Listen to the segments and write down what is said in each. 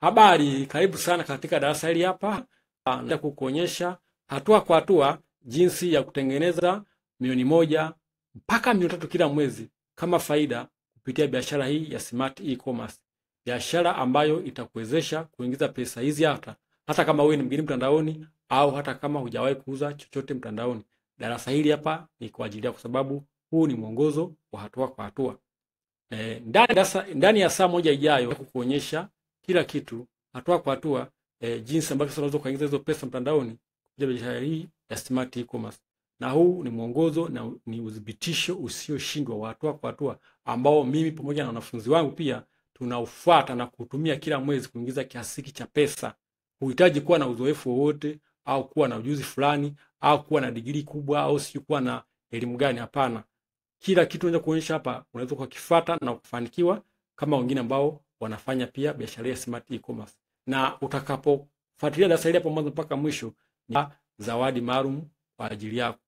Habari, karibu sana katika darasa hili hapa. Nataka kukuonyesha hatua kwa hatua jinsi ya kutengeneza milioni 1 mpaka milioni 3 kila mwezi kama faida kupitia biashara hii ya smart e-commerce. Biashara ambayo itakuwezesha kuingiza pesa hizi hata kama wewe ni mgeni mtandaoni au hata kama hujawahi kuuza chochote mtandaoni. Darasa hili hapa ni kwa ajili ya, kwa sababu huu ni mwongozo wa hatua kwa hatua. Ndani ya saa moja ijayo kukuonyesha kila kitu hatua kwa hatua, jinsi ambavyo unaweza kuingiza hizo pesa mtandaoni kupitia biashara hii ya smart e-commerce. Na huu ni mwongozo na ni udhibitisho usioshindwa wa hatua kwa hatua ambao mimi pamoja na wanafunzi wangu pia tunaufuata na kutumia kila mwezi kuingiza kiasi cha pesa. Huhitaji kuwa na uzoefu wowote au kuwa na ujuzi fulani au kuwa na degree kubwa au si kuwa na elimu gani, hapana. Kila kitu unaweza kuonyesha hapa unaweza kukifuata na kufanikiwa kama wengine ambao wanafanya pia biashara ya smart e-commerce. Na utakapofuatilia darasa hili hapo mwanzo mpaka mwisho, ni zawadi maalum kwa ajili yako.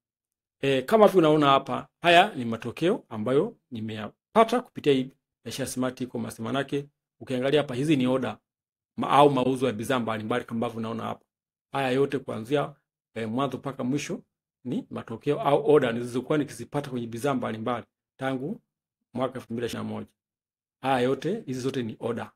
Kama vile unaona hapa, haya ni matokeo ambayo nimeyapata kupitia hii biashara smart e-commerce. Manake ukiangalia hapa, hizi ni order au mauzo ya bidhaa mbalimbali kama ambavyo unaona hapa. Haya yote kuanzia mwanzo mpaka mwisho ni matokeo au order nilizokuwa nikizipata kwenye bidhaa mbalimbali tangu mwaka 2021. Haya yote, hizi zote ni order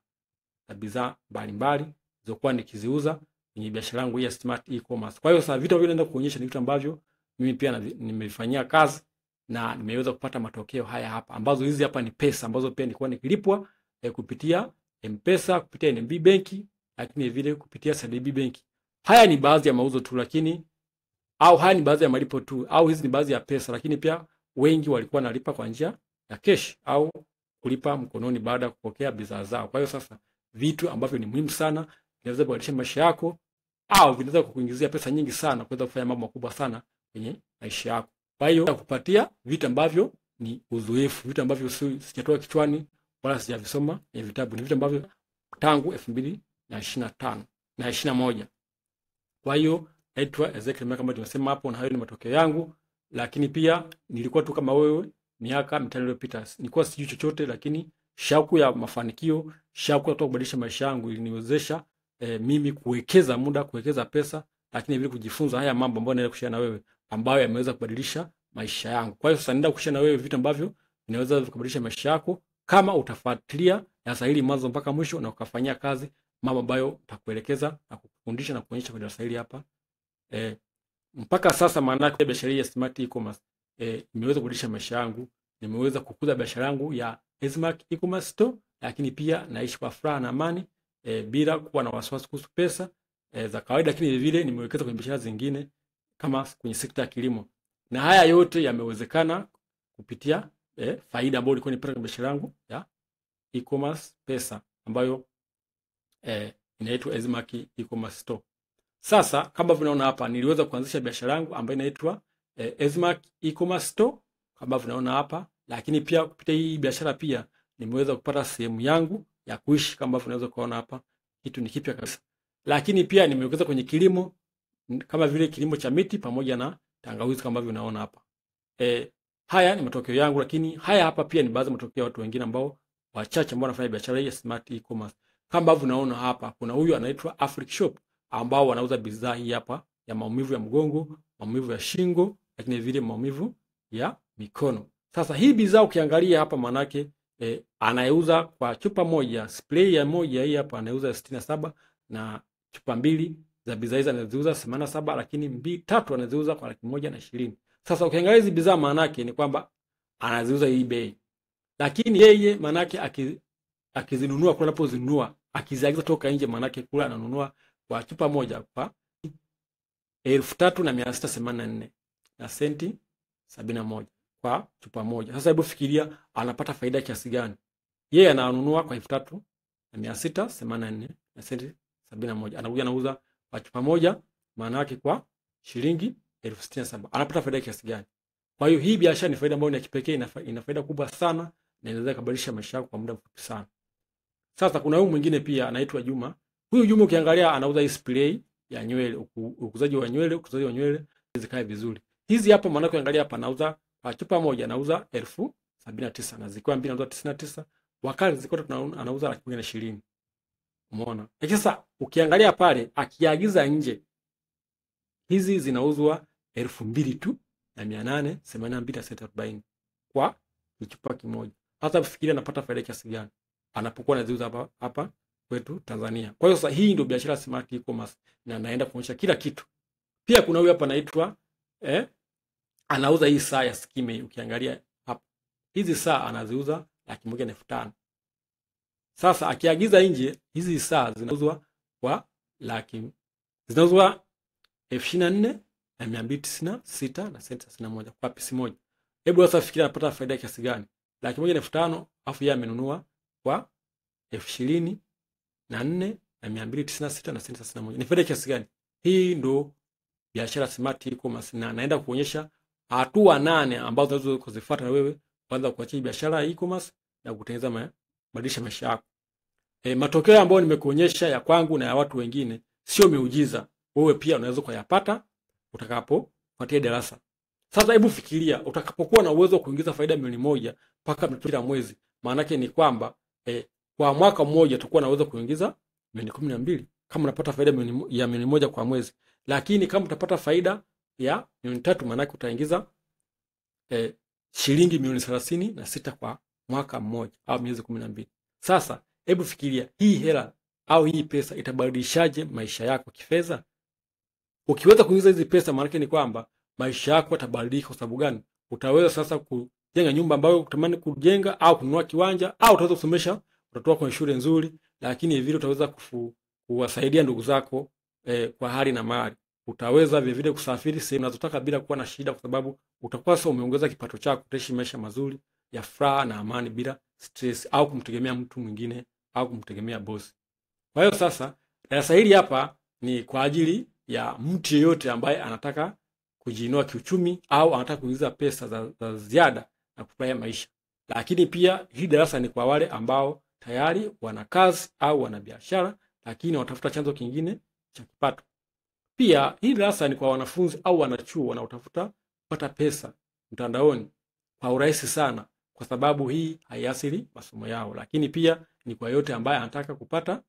za bidhaa mbalimbali nilizokuwa nikiziuza kwenye biashara yangu ya smart e-commerce. Kwa hiyo sasa vitu vile naenda kuonyesha ni vitu ambavyo mimi pia nimefanyia kazi na nimeweza kupata matokeo haya hapa, ambazo hizi hapa ni pesa ambazo pia nilikuwa nikilipwa kupitia M-Pesa, kupitia NMB benki, lakini vile kupitia CRDB benki. Haya ni baadhi ya mauzo tu, lakini haya ni baadhi ya malipo tu, au hizi ni baadhi ya pesa, lakini pia wengi walikuwa nalipa kwa njia ya cash au kulipa mkononi baada ya kupokea bidhaa zao. Kwa hiyo sasa vitu ambavyo ni muhimu sana vinaweza kubadilisha maisha yako au vinaweza kukuingizia pesa nyingi sana kuweza kufanya mambo makubwa sana kwenye maisha yako. Kwa hiyo kupatia vitu ambavyo ni uzoefu, vitu ambavyo sijatoa kichwani wala sijavisoma kwenye vitabu, ni vitu ambavyo tangu 2025 na 21. Kwa hiyo naitwa Ezekiel kama tumesema hapo, na hayo ni matokeo yangu. Lakini pia nilikuwa tu kama wewe miaka 5 iliyopita, nilikuwa sijui chochote, lakini shauku ya mafanikio, shauku ya kubadilisha maisha yangu iliniwezesha mimi kuwekeza muda, kuwekeza pesa, lakini vile kujifunza haya mambo ambayo naenda kushare na wewe ambayo yameweza kubadilisha maisha yangu. Kwa hiyo sasa naenda kushare na wewe vitu ambavyo vinaweza kubadilisha maisha yako kama utafuatilia darasa hili mwanzo mpaka mwisho na ukafanyia kazi mambo ambayo utakuelekeza na kukufundisha na kuonyesha kwa darasa hili hapa. Mpaka sasa maana yake biashara ya smart e-commerce imeweza kubadilisha maisha yangu. Nimeweza kukuza biashara yangu ya Smart e-commerce store, lakini pia naishi kwa furaha na amani bila kuwa na wasiwasi kuhusu pesa za kawaida. Lakini vile nimewekeza kwenye biashara zingine kama kwenye sekta ya kilimo, na haya yote yamewezekana kupitia faida ambayo nilikuwa nipata kwenye biashara yangu ya e-commerce pesa ambayo inaitwa Smart e-commerce store. Sasa kama unaona hapa, niliweza kuanzisha biashara yangu ambayo inaitwa Smart e-commerce store kama unaona hapa, lakini pia kupitia hii biashara pia nimeweza kupata sehemu yangu ya kuishi kama unaweza kuona hapa. Kitu ni kipya kabisa. Lakini pia nimewekeza kwenye kilimo kama vile kilimo cha miti pamoja na tangawizi kama unaona hapa. Haya ni matokeo yangu, lakini haya hapa pia ni baadhi ya matokeo ya watu wengine ambao wachache ambao wanafanya biashara hii ya smart e-commerce. Kama unaona hapa, kuna huyu anaitwa Africa Shop ambao wanauza bidhaa hii hapa ya maumivu ya mgongo, maumivu ya shingo, lakini vile maumivu ya mikono. Sasa hii bidhaa ukiangalia hapa, manake anayeuza kwa chupa moja, spray ya moja hii hapa anauza 67, na chupa mbili za bidhaa hizi anaziuza 87, lakini 3 anaziuza kwa 120. Sasa ukiangalia hizi bidhaa manake ni kwamba anaziuza hii bei. Lakini yeye manake akizinunua kula, anapozinunua akiziagiza toka nje, manake kula ananunua kwa chupa moja kwa 3684 na senti 71 kwa chupa moja. Sasa hebu fikiria anapata faida kiasi gani? Yeye ananunua kwa 3684 na senti 71, anakuja anauza kwa chupa moja, maana yake kwa shilingi 1067. Anapata faida kiasi gani? Kwa hiyo hii biashara ni faida ambayo ni ya kipekee, ina faida kubwa sana na inaweza kubadilisha maisha yako kwa muda mfupi sana. Sasa kuna huyu mwingine pia anaitwa Juma. Huyu Juma ukiangalia anauza hii spray ya nywele, ukuzaji wa nywele zikae vizuri. Hizi hapa maana ukiangalia hapa anauza kwa chupa moja anauza 1079, na zikiwa mbili anauza 99, wakati ziko anauza 120. Umeona? Sasa ukiangalia pale akiagiza nje, hizi zinauzwa 2,000 tu na 882 kwa kichupa kimoja. Hata ufikiria anapata faida kiasi gani anapokuwa anaziuza hapa kwetu Tanzania. Kwa hiyo sasa hii ndio biashara smart e-commerce na naenda kuonyesha kila kitu. Pia kuna huyu hapa anaitwa anauza hii saa ya Skime. Ukiangalia hapa hizi saa anaziuza 1,500,000. Sasa akiagiza nje hizi saa zinauzwa kwa zinauzwa 24,296 na senti 61 kwa pisi moja. Hebu sasa fikiria anapata faida kiasi gani? 1,500,000 afu yeye amenunua kwa 24,296 na senti 61. Ni faida kiasi gani? Hii ndo biashara smart e-commerce na naenda kuonyesha hatua 8 ambazo unaweza kuzifuata na wewe kwanza kuachia biashara ya e-commerce na kutengeneza badilisha maisha yako. Matokeo ambayo nimekuonyesha ya kwangu na ya watu wengine sio miujiza. Wewe pia unaweza kuyapata utakapofuatia darasa. Sasa hebu fikiria utakapokuwa na uwezo wa kuingiza faida milioni 1 mpaka kila mwezi. Maana yake ni kwamba kwa mwaka mmoja utakuwa na uwezo kuingiza milioni 12 kama unapata faida ya milioni 1 kwa mwezi. Lakini kama utapata faida ya milioni 3 maana yake utaingiza shilingi milioni 36 kwa mwaka mmoja au miezi 12. Sasa hebu fikiria hii hela au hii pesa itabadilishaje maisha yako kifedha? Ukiweza kuingiza hizi pesa maana yake ni kwamba maisha yako yatabadilika. Kwa sababu gani? Utaweza sasa kujenga nyumba ambayo unatamani kujenga au kununua kiwanja au utaweza kusomesha watoto kwenye shule nzuri, lakini vile utaweza kuwasaidia ndugu zako kwa hali na mali. Utaweza vile vile kusafiri sehemu unazotaka bila kuwa na shida, kwa sababu utakuwa sasa umeongeza kipato chako, utaishi maisha mazuri ya furaha na amani bila stress au kumtegemea mtu mwingine au kumtegemea boss. Kwa hiyo sasa darasa hili hapa ni kwa ajili ya mtu yeyote ambaye anataka kujiinua kiuchumi au anataka kuingiza pesa za ziada na kufurahia maisha. Lakini pia hii darasa ni kwa wale ambao tayari wana kazi au wana biashara lakini watafuta chanzo kingine cha kipato. Pia hii darasa ni kwa wanafunzi au wanachuo wanaotafuta kupata pesa mtandaoni kwa urahisi sana, kwa sababu hii haiathiri masomo yao. Lakini pia ni kwa yote ambaye anataka kupata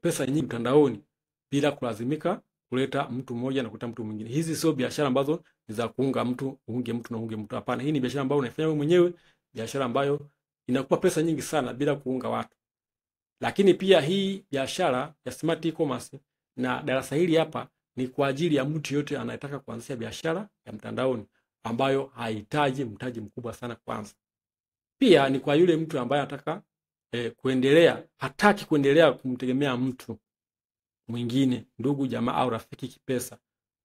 pesa nyingi mtandaoni bila kulazimika kuleta mtu mmoja na kuleta mtu mwingine. Hizi sio biashara ambazo ni za kuunga mtu, uunge mtu na uunge mtu. Hapana, hii ni biashara ambayo unaifanya wewe mwenyewe, biashara ambayo inakupa pesa nyingi sana bila kuunga watu. Lakini pia hii biashara ya smart e-commerce na darasa hili hapa ni kwa ajili ya mtu yote anayetaka kuanzisha biashara ya mtandaoni ambayo haihitaji mtaji mkubwa sana kwanza. Pia ni kwa yule mtu ambaye anataka hataki kuendelea kumtegemea mtu mwingine, ndugu, jamaa au rafiki kipesa.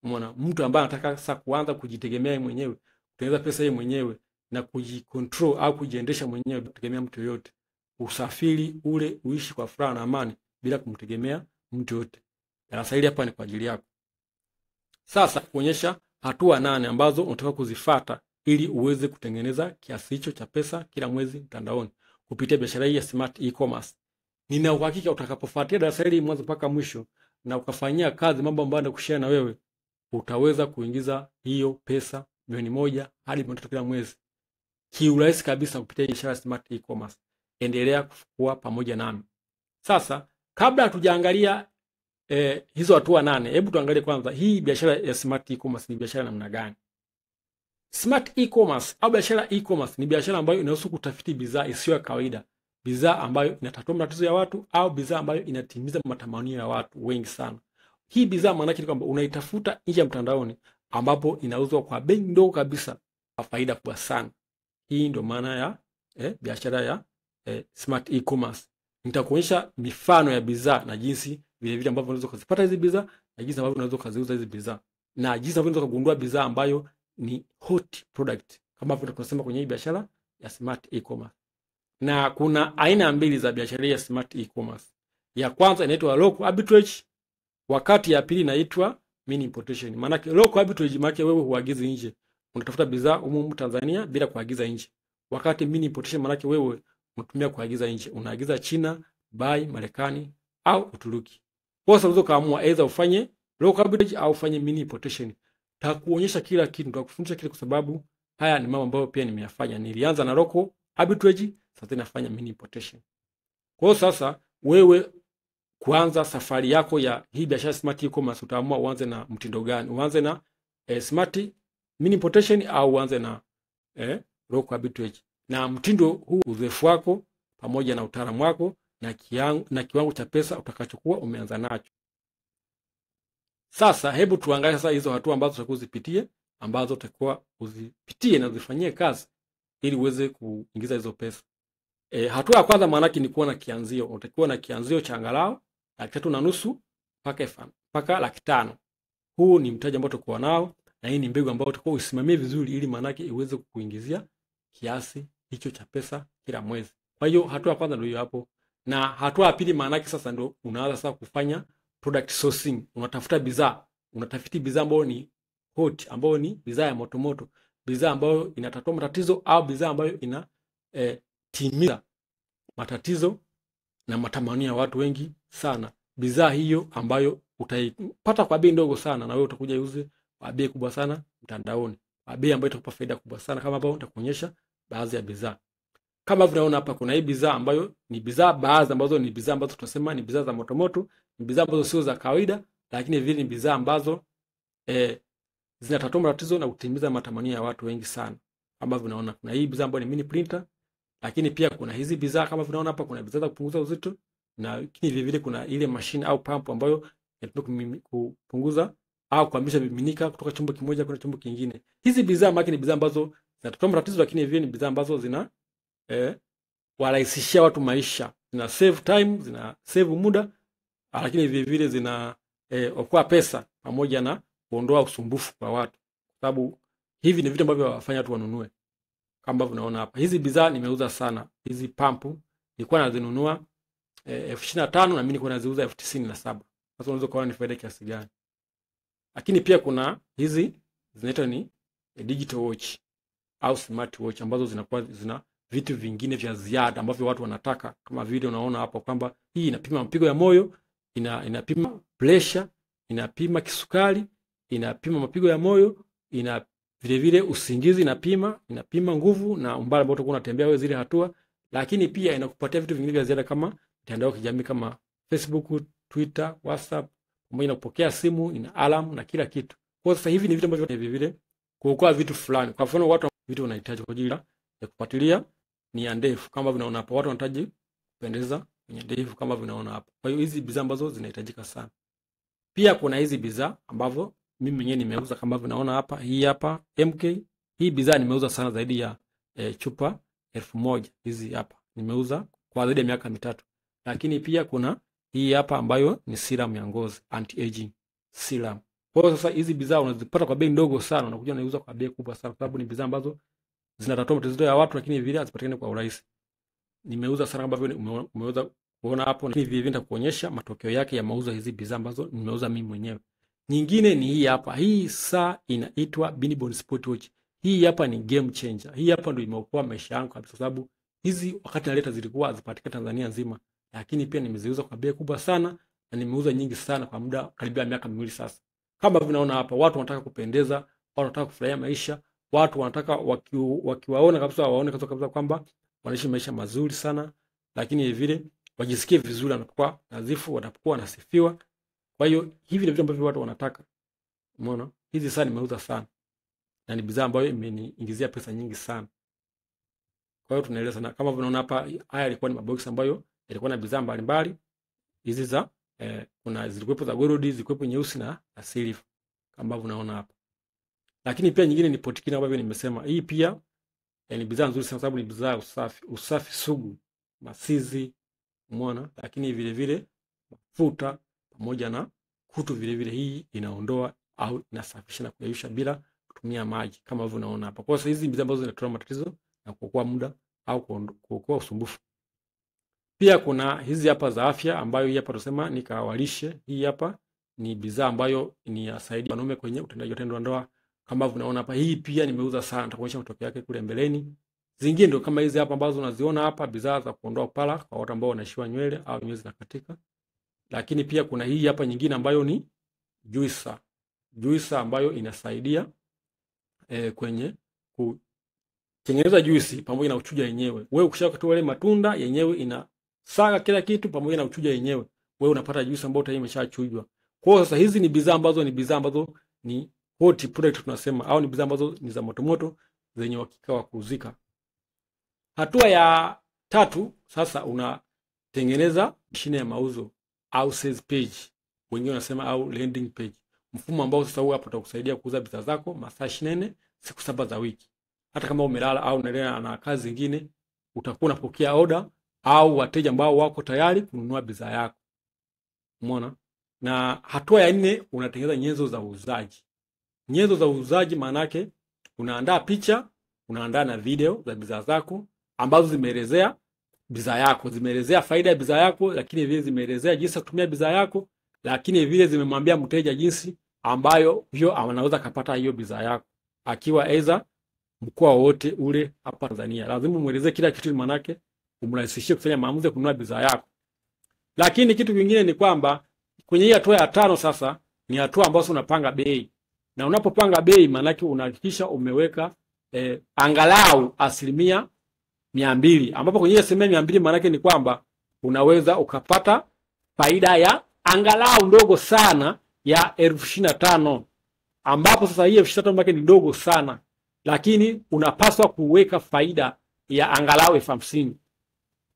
Umeona, mtu ambaye anataka sasa kuanza kujitegemea mwenyewe, kutengeneza pesa yeye mwenyewe na kujicontrol au kujiendesha mwenyewe bila kutegemea mtu yote. Usafiri ule uishi kwa furaha na amani bila kumtegemea mtu yote. Darasa hili hapa ni kwa ajili yako. Sasa kuonyesha hatua 8 ambazo unataka kuzifuata ili uweze kutengeneza kiasi hicho cha pesa kila mwezi mtandaoni kupitia biashara hii ya smart e-commerce. Nina uhakika utakapofuatia darasa hili mwanzo mpaka mwisho na ukafanyia kazi mambo ambayo nakushare na wewe, utaweza kuingiza hiyo pesa milioni 1 hadi milioni 3 kila mwezi kiurahisi kabisa kupitia biashara ya smart e-commerce. Endelea kufukua pamoja nami. Sasa kabla hatujaangalia hizo hatua 8, hebu tuangalie kwanza hii biashara ya smart e-commerce ni biashara namna gani? Smart e-commerce au biashara e-commerce ni biashara ambayo inahusu kutafiti bidhaa isiyo ya kawaida, bidhaa ambayo inatatua matatizo ya watu au bidhaa ambayo inatimiza matamanio ya watu wengi sana. Hii bidhaa maana yake ni kwamba unaitafuta nje ya mtandaoni ambapo inauzwa kwa bei ndogo kabisa kwa faida kubwa sana. Hii ndio maana ya biashara ya smart e-commerce. Nitakuonyesha mifano ya bidhaa na jinsi vile vile ambavyo unaweza kuzipata hizi bidhaa na jinsi ambavyo unaweza kuziuza hizi bidhaa na jinsi ambavyo unaweza kugundua bidhaa ambayo ni hot product kama vile tunasema kwenye hii biashara ya smart e-commerce. Na kuna aina mbili za biashara ya smart e-commerce. Ya kwanza inaitwa local arbitrage, wakati ya pili inaitwa mini importation. Maana yake local arbitrage maana wewe huagizi nje, unatafuta bidhaa humu Tanzania bila kuagiza nje. Wakati mini importation maana yake wewe unatumia kuagiza nje, unaagiza China, Dubai, Marekani au Uturuki. Kwa sababu unaweza kaamua aidha ufanye local arbitrage au ufanye mini importation. Takuonyesha kila kitu, nitakufundisha kile kwa sababu haya ni mambo ambayo pia nimeyafanya. Nilianza na local arbitrage, sasa ninafanya mini importation. Kwa hiyo sasa wewe kuanza safari yako ya hii biashara smart e-commerce, utaamua uanze na mtindo gani. Uanze na smart mini importation au uanze na local arbitrage. Na mtindo huu, uzoefu wako pamoja na utaalamu wako na kiwango cha pesa utakachokuwa umeanza nacho. Sasa hebu tuangalie sasa hizo hatua ambazo tutakuwa uzipitie, ambazo utakuwa uzipitie na uzifanyie kazi ili uweze kuingiza hizo pesa. Hatua ya kwanza maana yake ni kuwa na kianzio. Utakuwa na kianzio cha angalau 3.5 mpaka 500,000. Huu ni mtaji ambao utakuwa nao, na hii ni mbegu ambayo utakuwa usimamie vizuri ili maana yake iweze kukuingizia kiasi hicho cha pesa kila mwezi. Kwa hiyo hatua ya kwanza ndio hiyo hapo. Na hatua ya pili maana yake sasa ndio unaanza sasa kufanya product sourcing. Unatafuta bidhaa, unatafiti bidhaa ambayo ni hot, ambayo ni bidhaa ya moto, bidhaa ambayo inatatua matatizo au bidhaa ambayo ina timiza matatizo na matamanio ya watu wengi sana. Bidhaa hiyo ambayo utaipata kwa bei ndogo sana, na wewe utakuja iuze kwa bei kubwa sana mtandaoni, kwa bei ambayo itakupa faida kubwa sana, kama ambavyo nitakuonyesha baadhi ya bidhaa. Kama unaona hapa kuna hii bidhaa ambayo ni bidhaa baadhi ambazo ni bidhaa ambazo tunasema ni bidhaa za moto, ni bidhaa ambazo sio za kawaida, lakini vile ni bidhaa ambazo zinatatua matatizo na kutimiza matamanio ya watu wengi sana. Kama unaona kuna hii bidhaa ambayo ni mini printer, lakini pia kuna hizi bidhaa kama unaona hapa, kuna bidhaa za kupunguza uzito, na lakini vile kuna ile mashine au pump ambayo inatumika kupunguza au kuhamisha vimiminika kutoka chombo kimoja kwenda chombo kingine. Hizi bidhaa maki ni bidhaa ambazo zinatatua matatizo, lakini vile ni bidhaa ambazo zina warahisishia watu maisha, zina save time, zina save muda, lakini vile vile zina okoa pesa pamoja na kuondoa usumbufu kwa watu, sababu hivi ni vitu ambavyo wafanya watu wanunue. Kama unaona hapa, hizi bidhaa nimeuza sana. Hizi pampu nilikuwa nazinunua 25,000 na mimi nilikuwa naziuza 97,000. Sasa unaweza kuona ni faida kiasi gani. Lakini pia kuna hizi zinaitwa ni digital watch au smart watch, ambazo zinakuwa zina vitu vingine vya ziada ambavyo watu wanataka, kama vile unaona hapo kwamba hii inapima mapigo ya moyo, inapima pressure, inapima kisukari, inapima mapigo ya moyo, vile vile usingizi, inapima nguvu na umbali ambao utakuwa unatembea wewe zile hatua, lakini pia inakupatia vitu vingine vya ziada kama mitandao ya kijamii kama Facebook, Twitter, WhatsApp, pamoja na kupokea simu, ina alarm na kila kitu. Kwa sasa hivi ni vitu ambavyo vile vile kuokoa vitu fulani. Kwa mfano watu vitu wanahitaji kwa ajili ya kufuatilia ni ya ndefu, kama vinaona hapo, watu wanahitaji kupendeza kwenye ndefu kama vinaona hapo. Kwa hiyo hizi bidhaa ambazo zinahitajika sana. Pia kuna hizi bidhaa ambazo mimi mwenyewe nimeuza kama vinaona hapa. Hii hapa MK, hii bidhaa nimeuza sana zaidi ya chupa 1,000. Hizi hapa nimeuza kwa zaidi ya miaka 3. Lakini pia kuna hii hapa ambayo ni serum ya ngozi, anti aging serum. Kwa hiyo sasa hizi bidhaa unazipata kwa bei ndogo sana, unakuja unauza kwa bei kubwa sana, kwa sababu ni bidhaa ambazo zinatatua matatizo ya watu, lakini vile hazipatikani kwa urahisi. Nimeuza sana kama vile umeweza kuona hapo, lakini vile nitakuonyesha matokeo yake ya mauzo hizi bidhaa ambazo nimeuza mimi mwenyewe. Nyingine ni hii hapa. Hii saa inaitwa Binibond Sport Watch. Hii hapa ni game changer. Hii hapa ndio imeokoa maisha yangu kabisa, sababu hizi wakati naleta zilikuwa hazipatikani Tanzania nzima, lakini pia nimeziuza kwa bei kubwa sana na nimeuza nyingi sana kwa muda karibia miaka 2 sasa. Kama unaona hapa, watu wanataka kupendeza, watu wanataka kufurahia maisha, watu wanataka wakiwaona kabisa waone kabisa kwamba wanaishi maisha mazuri sana, lakini vile wajisikie vizuri wanapokuwa nadhifu, watapokuwa wanasifiwa. Kwa hiyo hivi ndio vitu ambavyo watu wanataka. Umeona? Hizi saa nimeuza sana. Na ni bidhaa ambayo imeniingizia pesa nyingi sana. Kwa hiyo tunaeleza sana. Kama unaona hapa, haya yalikuwa ni mabox ambayo yalikuwa na bidhaa mbalimbali. Hizi za kuna zilikuwepo za gold, zilikuwepo nyeusi na silver kama unaona hapa. Lakini pia nyingine ni potikina ambavyo nimesema. Hii pia ni bidhaa nzuri sana sababu ni bidhaa usafi sugu, masizi, umeona? Lakini vile vile mafuta pamoja na kutu vile vile, hii inaondoa au inasafisha na kuyeyusha bila kutumia maji kama unaona hapa. Kwa hiyo hizi bidhaa ambazo zinatoa matatizo na kuokoa muda au kuokoa usumbufu. Pia kuna hizi hapa za afya ambayo hii hapa tunasema ni kawalishe. Hii hapa ni bidhaa ambayo ni yasaidia wanaume kwenye utendaji wa tendo la ndoa kama unaona hapa. Hii pia nimeuza sana, nitakuonyesha matokeo yake kule mbeleni. Zingine ndio kama hizi hapa ambazo unaziona hapa, bidhaa za kuondoa upara kwa watu ambao wanaishiwa nywele au nywele zinakatika. Lakini pia kuna hii hapa nyingine ambayo ni juicer. Juicer ambayo inasaidia kwenye kutengeneza juisi pamoja na uchuja yenyewe. Wewe ukishakatoa ile matunda yenyewe inasaga kila kitu pamoja na uchuja yenyewe. wewe unapata juisi ambayo tayari imeshachujwa. Kwa hiyo sasa hizi ni bidhaa ambazo ni hot product tunasema, au ni bidhaa ambazo ni za motomoto zenye uhakika wa kuuzika. Hatua ya 3 sasa unatengeneza mashine ya mauzo au sales page, wengine wanasema au landing page. Mfumo ambao sasa huo hapo utakusaidia kuuza bidhaa zako masaa 24 siku 7 za wiki. Hata kama umelala au unaendelea na kazi zingine, utakuwa unapokea order au wateja ambao wako tayari kununua bidhaa yako. Umeona? Na hatua ya 4 unatengeneza nyenzo za uuzaji. Nyenzo za uuzaji maana yake unaandaa picha, unaandaa na video za bidhaa zako ambazo zimeelezea bidhaa yako, zimeelezea faida ya bidhaa yako, lakini vile zimeelezea jinsi ya kutumia bidhaa yako, lakini vile zimemwambia mteja jinsi ambayo hiyo anaweza kupata hiyo bidhaa yako akiwa aidha mkoa wote ule hapa Tanzania. Lazima muelezee kila kitu, maana yake umrahisishie kufanya maamuzi ya kununua bidhaa yako. Lakini kitu kingine ni kwamba kwenye hii hatua ya 5 sasa ni hatua ambazo unapanga bei. Na unapopanga bei maana yake unahakikisha umeweka angalau 200%, ambapo kwenye 200% maana yake ni kwamba unaweza ukapata faida ya angalau ndogo sana ya 25,000, ambapo sasa hii 25,000 maana ni ndogo sana, lakini unapaswa kuweka faida ya angalau 50,000.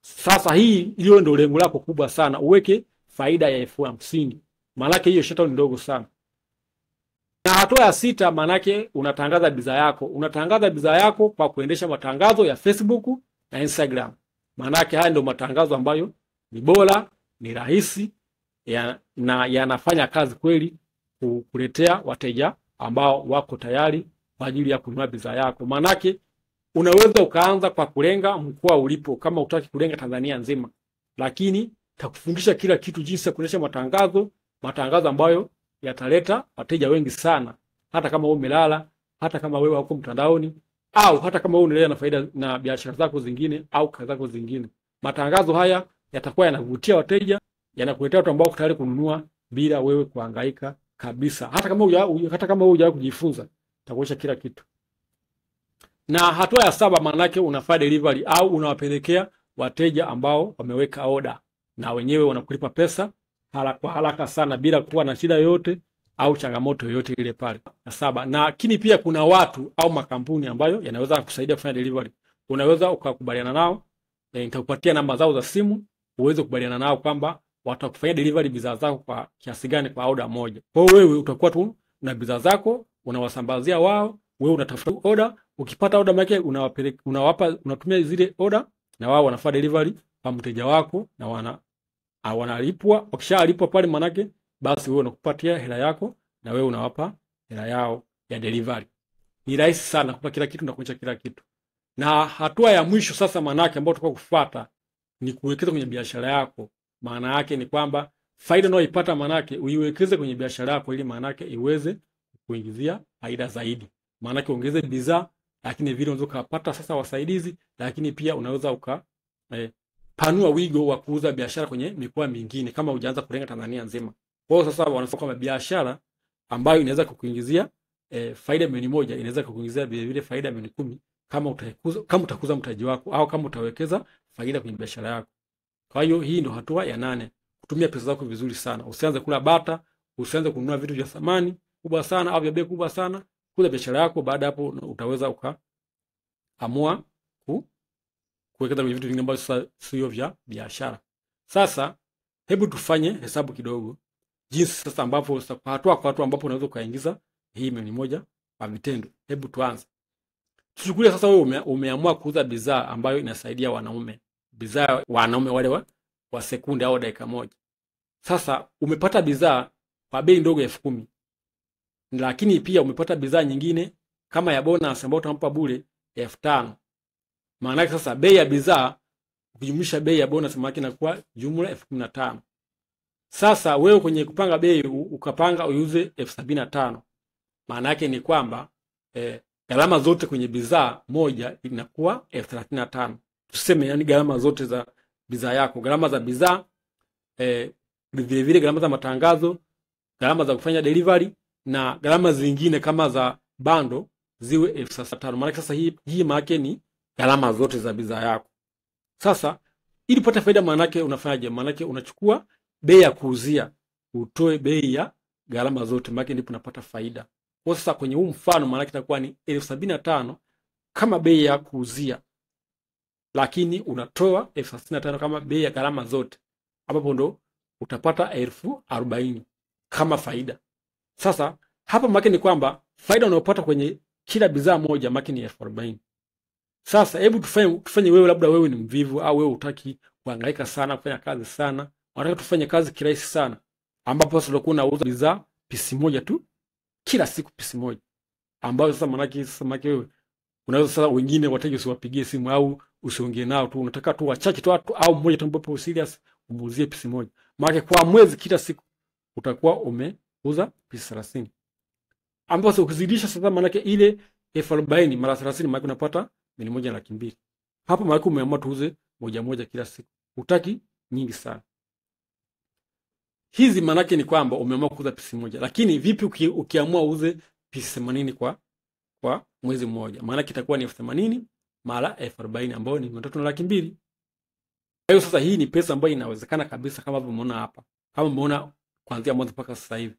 Sasa hii hiyo ndio lengo lako kubwa sana, uweke faida ya 50,000. Maana yake hiyo 25,000 ni ndogo sana. Na hatua ya 6 maana yake unatangaza bidhaa yako. Unatangaza bidhaa yako kwa kuendesha matangazo ya Facebook na Instagram. Maana yake haya ndio matangazo ambayo ni bora, ni rahisi na yanafanya kazi kweli kukuletea wateja ambao wako tayari kwa ajili ya kununua bidhaa yako. Maana yake unaweza ukaanza kwa kulenga mkoa ulipo kama utaki kulenga Tanzania nzima. Lakini takufundisha kila kitu, jinsi ya kuendesha matangazo ambayo yataleta wateja wengi sana, hata kama wewe umelala, hata kama wewe hauko mtandaoni, au hata kama wewe unaendelea na faida na biashara zako zingine au kazi zako zingine. Matangazo haya yatakuwa yanavutia wateja, yanakuletea watu ambao tayari kununua bila wewe kuhangaika kabisa. Hata kama wewe hujawahi kujifunza, itakuonyesha kila kitu. Na hatua ya 7 maana yake unafanya delivery au unawapelekea wateja ambao wameweka order, na wenyewe wanakulipa pesa kwa haraka sana bila kuwa na shida yoyote au changamoto yoyote ile pale. Na 7, na lakini pia kuna watu au makampuni ambayo yanaweza kusaidia kufanya delivery. Unaweza ukakubaliana nao, nitakupatia namba zao za simu, uweze kukubaliana nao kwamba watakufanyia delivery bidhaa zako kwa kiasi gani kwa order moja. Kwa hiyo wewe utakuwa tu na bidhaa zako unawasambazia wao, wewe unatafuta order, ukipata order yake unatumia zile order na wao wanafanya delivery kwa mteja wako na wanalipwa. Wakishalipwa pale manake basi wewe unakupatia hela yako na wewe unawapa hela yao ya delivery. Ni rahisi sana kupa kila kitu na kuacha kila kitu. Na hatua ya mwisho sasa manake ambayo tutakuwa kufuata ni kuwekeza kwenye biashara yako. Maana yake ni kwamba faida unayoipata manake uiwekeze kwenye biashara yako ili manake iweze kuingizia faida zaidi. Manake ongeze bidhaa, lakini vile unaweza kupata sasa wasaidizi, lakini pia unaweza panua wigo wa kuuza biashara kwenye mikoa mingine kama hujaanza kulenga Tanzania nzima. Kwa hiyo sasa wanasema kwamba biashara ambayo inaweza kukuingizia faida milioni 1 inaweza kukuingizia vile faida milioni 10 kama utakuza mtaji wako au kama utawekeza faida kwenye biashara yako. Kwa hiyo hii ndio hatua ya 8. Kutumia pesa zako vizuri sana. Usianze kula bata, usianze kununua vitu vya thamani kubwa sana au vya bei kubwa sana. Kuza biashara yako, baada hapo utaweza ukaamua kuwekeza kwenye vitu vingine ambavyo sio vya biashara. Sasa hebu tufanye hesabu kidogo. Jinsi sasa ambapo kwa hatua ambapo unaweza kuingiza hii milioni 1 kwa vitendo. Hebu tuanze. Tuchukulie sasa wewe umeamua kuuza bidhaa ambayo inasaidia wanaume. Bidhaa wanaume wale wa sekunde au dakika moja. Sasa umepata bidhaa kwa bei ndogo ya 10,000. Lakini pia umepata bidhaa nyingine kama ya bonus ambayo utampa bure ya 5,000. Maana sasa bei ya bidhaa ukijumlisha bei ya bonus maana inakuwa jumla 15,000. Sasa wewe kwenye kupanga bei ukapanga uiuze 75,000. Maana yake ni kwamba gharama zote kwenye bidhaa moja inakuwa 35,000. Tuseme yani gharama zote za bidhaa yako, gharama za bidhaa, vile gharama za matangazo, gharama za kufanya delivery na gharama zingine kama za bando ziwe 35,000. Maana sasa hii maana ni gharama zote za bidhaa yako. Sasa ili upate faida maana yake unafanyaje? Maana yake unachukua bei ya kuuzia utoe bei ya gharama zote, maana ndipo unapata faida. Kwa sasa kwenye huu mfano maana itakuwa ni 75,000 kama bei ya kuuzia, lakini unatoa 65,000 kama bei ya gharama zote, ambapo ndo utapata 40,000 kama faida. Sasa hapa maana ni kwamba faida unayopata kwenye kila bidhaa moja maana ni 40,000. Sasa hebu tufanye wewe, labda wewe ni mvivu au wewe hutaki kuhangaika sana kufanya kazi sana, unataka tufanye kazi kirahisi sana, ambapo sasa utakuwa unauza bidhaa pisi moja tu kila siku, pisi moja, ambayo sasa maana wewe unaweza sasa wengine wateja usiwapigie simu au usiongee nao tu, unataka tu wachache tu au mmoja tu ambapo serious umuuzie pisi moja. Maana kwa mwezi kila siku utakuwa umeuza pisi 30. Ambapo sasa ukizidisha sasa maana ile 40,000 mara 30 maana unapata 1,200,000. Hapo maana umeamua tuuze moja moja kila siku. Utaki nyingi sana. Hizi maana ni kwamba umeamua kuuza pisi moja. Lakini vipi ukiamua uuze pisi 80 kwa mwezi mmoja? Maana itakuwa ni 80 mara 40,000 ambayo ni 3,200,000. Kwa hiyo sasa hii ni pesa ambayo inawezekana kabisa, kama umeona hapa. Kama umeona kuanzia mwanzo mpaka sasa hivi.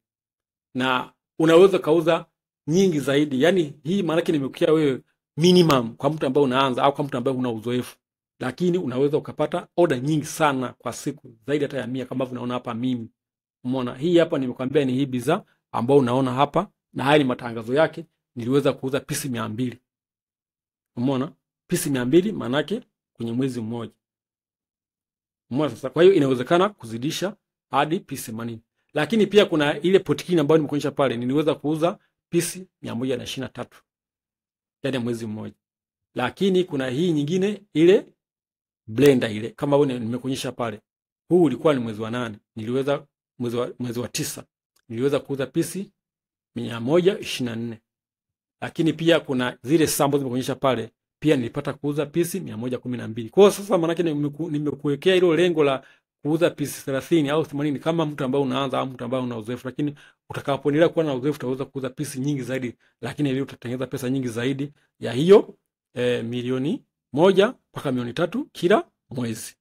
Na unaweza kauza nyingi zaidi. Yaani hii maana nimekukia wewe minimum kwa mtu ambaye unaanza au kwa mtu ambaye una uzoefu. Lakini unaweza ukapata order nyingi sana kwa siku, zaidi hata ya 100 kama unaona hapa mimi. Umeona hii hapa nimekwambia ni hii bidhaa ambayo unaona hapa, na haya ni matangazo yake. Niliweza kuuza pisi 200. Umeona? Pisi 200 maana yake kwenye mwezi mmoja. Umeona sasa? Kwa hiyo inawezekana kuzidisha hadi pisi 80. Lakini pia kuna ile potikini ambayo nimekuonyesha pale, niliweza kuuza pisi 123. Yaani mwezi mmoja. Lakini kuna hii nyingine ile blender ile kama wewe nimekuonyesha pale. Huu ulikuwa ni mwezi wa 8. Niliweza mwezi wa 9 niliweza kuuza pisi 124. Lakini pia kuna zile sample nimekuonyesha pale, pia nilipata kuuza pisi 112. Kwa hiyo sasa maana yake nimekuwekea hilo lengo la kuuza pisi 30 au 80 kama mtu ambaye unaanza au mtu ambaye una uzoefu, lakini utakapoendelea kuwa na uzoefu utaweza kuuza pisi nyingi zaidi, lakini hiyo utatengeneza pesa nyingi zaidi ya hiyo 1,000,000 mpaka 3,000,000 kila mwezi.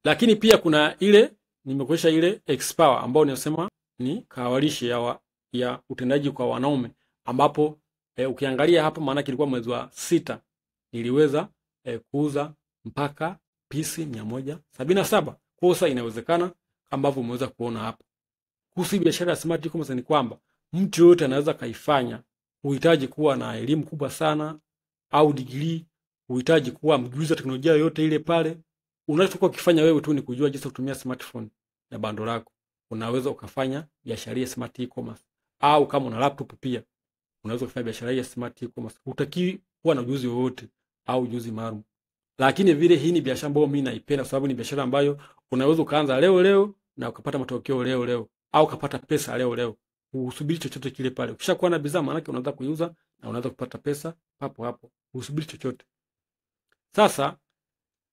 Lakini pia kuna ile nimekuonyesha ile X-Power ambayo ninasema ni kawalishi ya utendaji kwa wanaume, ambapo ukiangalia hapa maana kilikuwa mwezi wa 6 niliweza kuuza mpaka pisi 177. Kwa hiyo inawezekana ambavyo umeweza kuona hapa. Kuhusu biashara ya smart e-commerce ni kwamba mtu yote anaweza kaifanya. Huhitaji kuwa na elimu kubwa sana au degree, huhitaji kuwa mjuzi wa teknolojia yote ile pale. Unachokuwa ukifanya wewe tu ni kujua jinsi kutumia smartphone na bando lako. Unaweza ukafanya biashara ya smart e-commerce. Au kama una laptop pia unaweza kufanya biashara ya smart e-commerce. Hutaki kuwa na ujuzi wowote au ujuzi maalum. Lakini vile hii ni biashara ambayo mimi naipenda, sababu ni biashara ambayo unaweza kuanza leo na ukapata matokeo leo au ukapata pesa leo. Usubiri chochote kile pale. Ukishakuwa na bidhaa maana yake unaanza kuiuza na unaanza kupata pesa hapo. Usubiri chochote. Sasa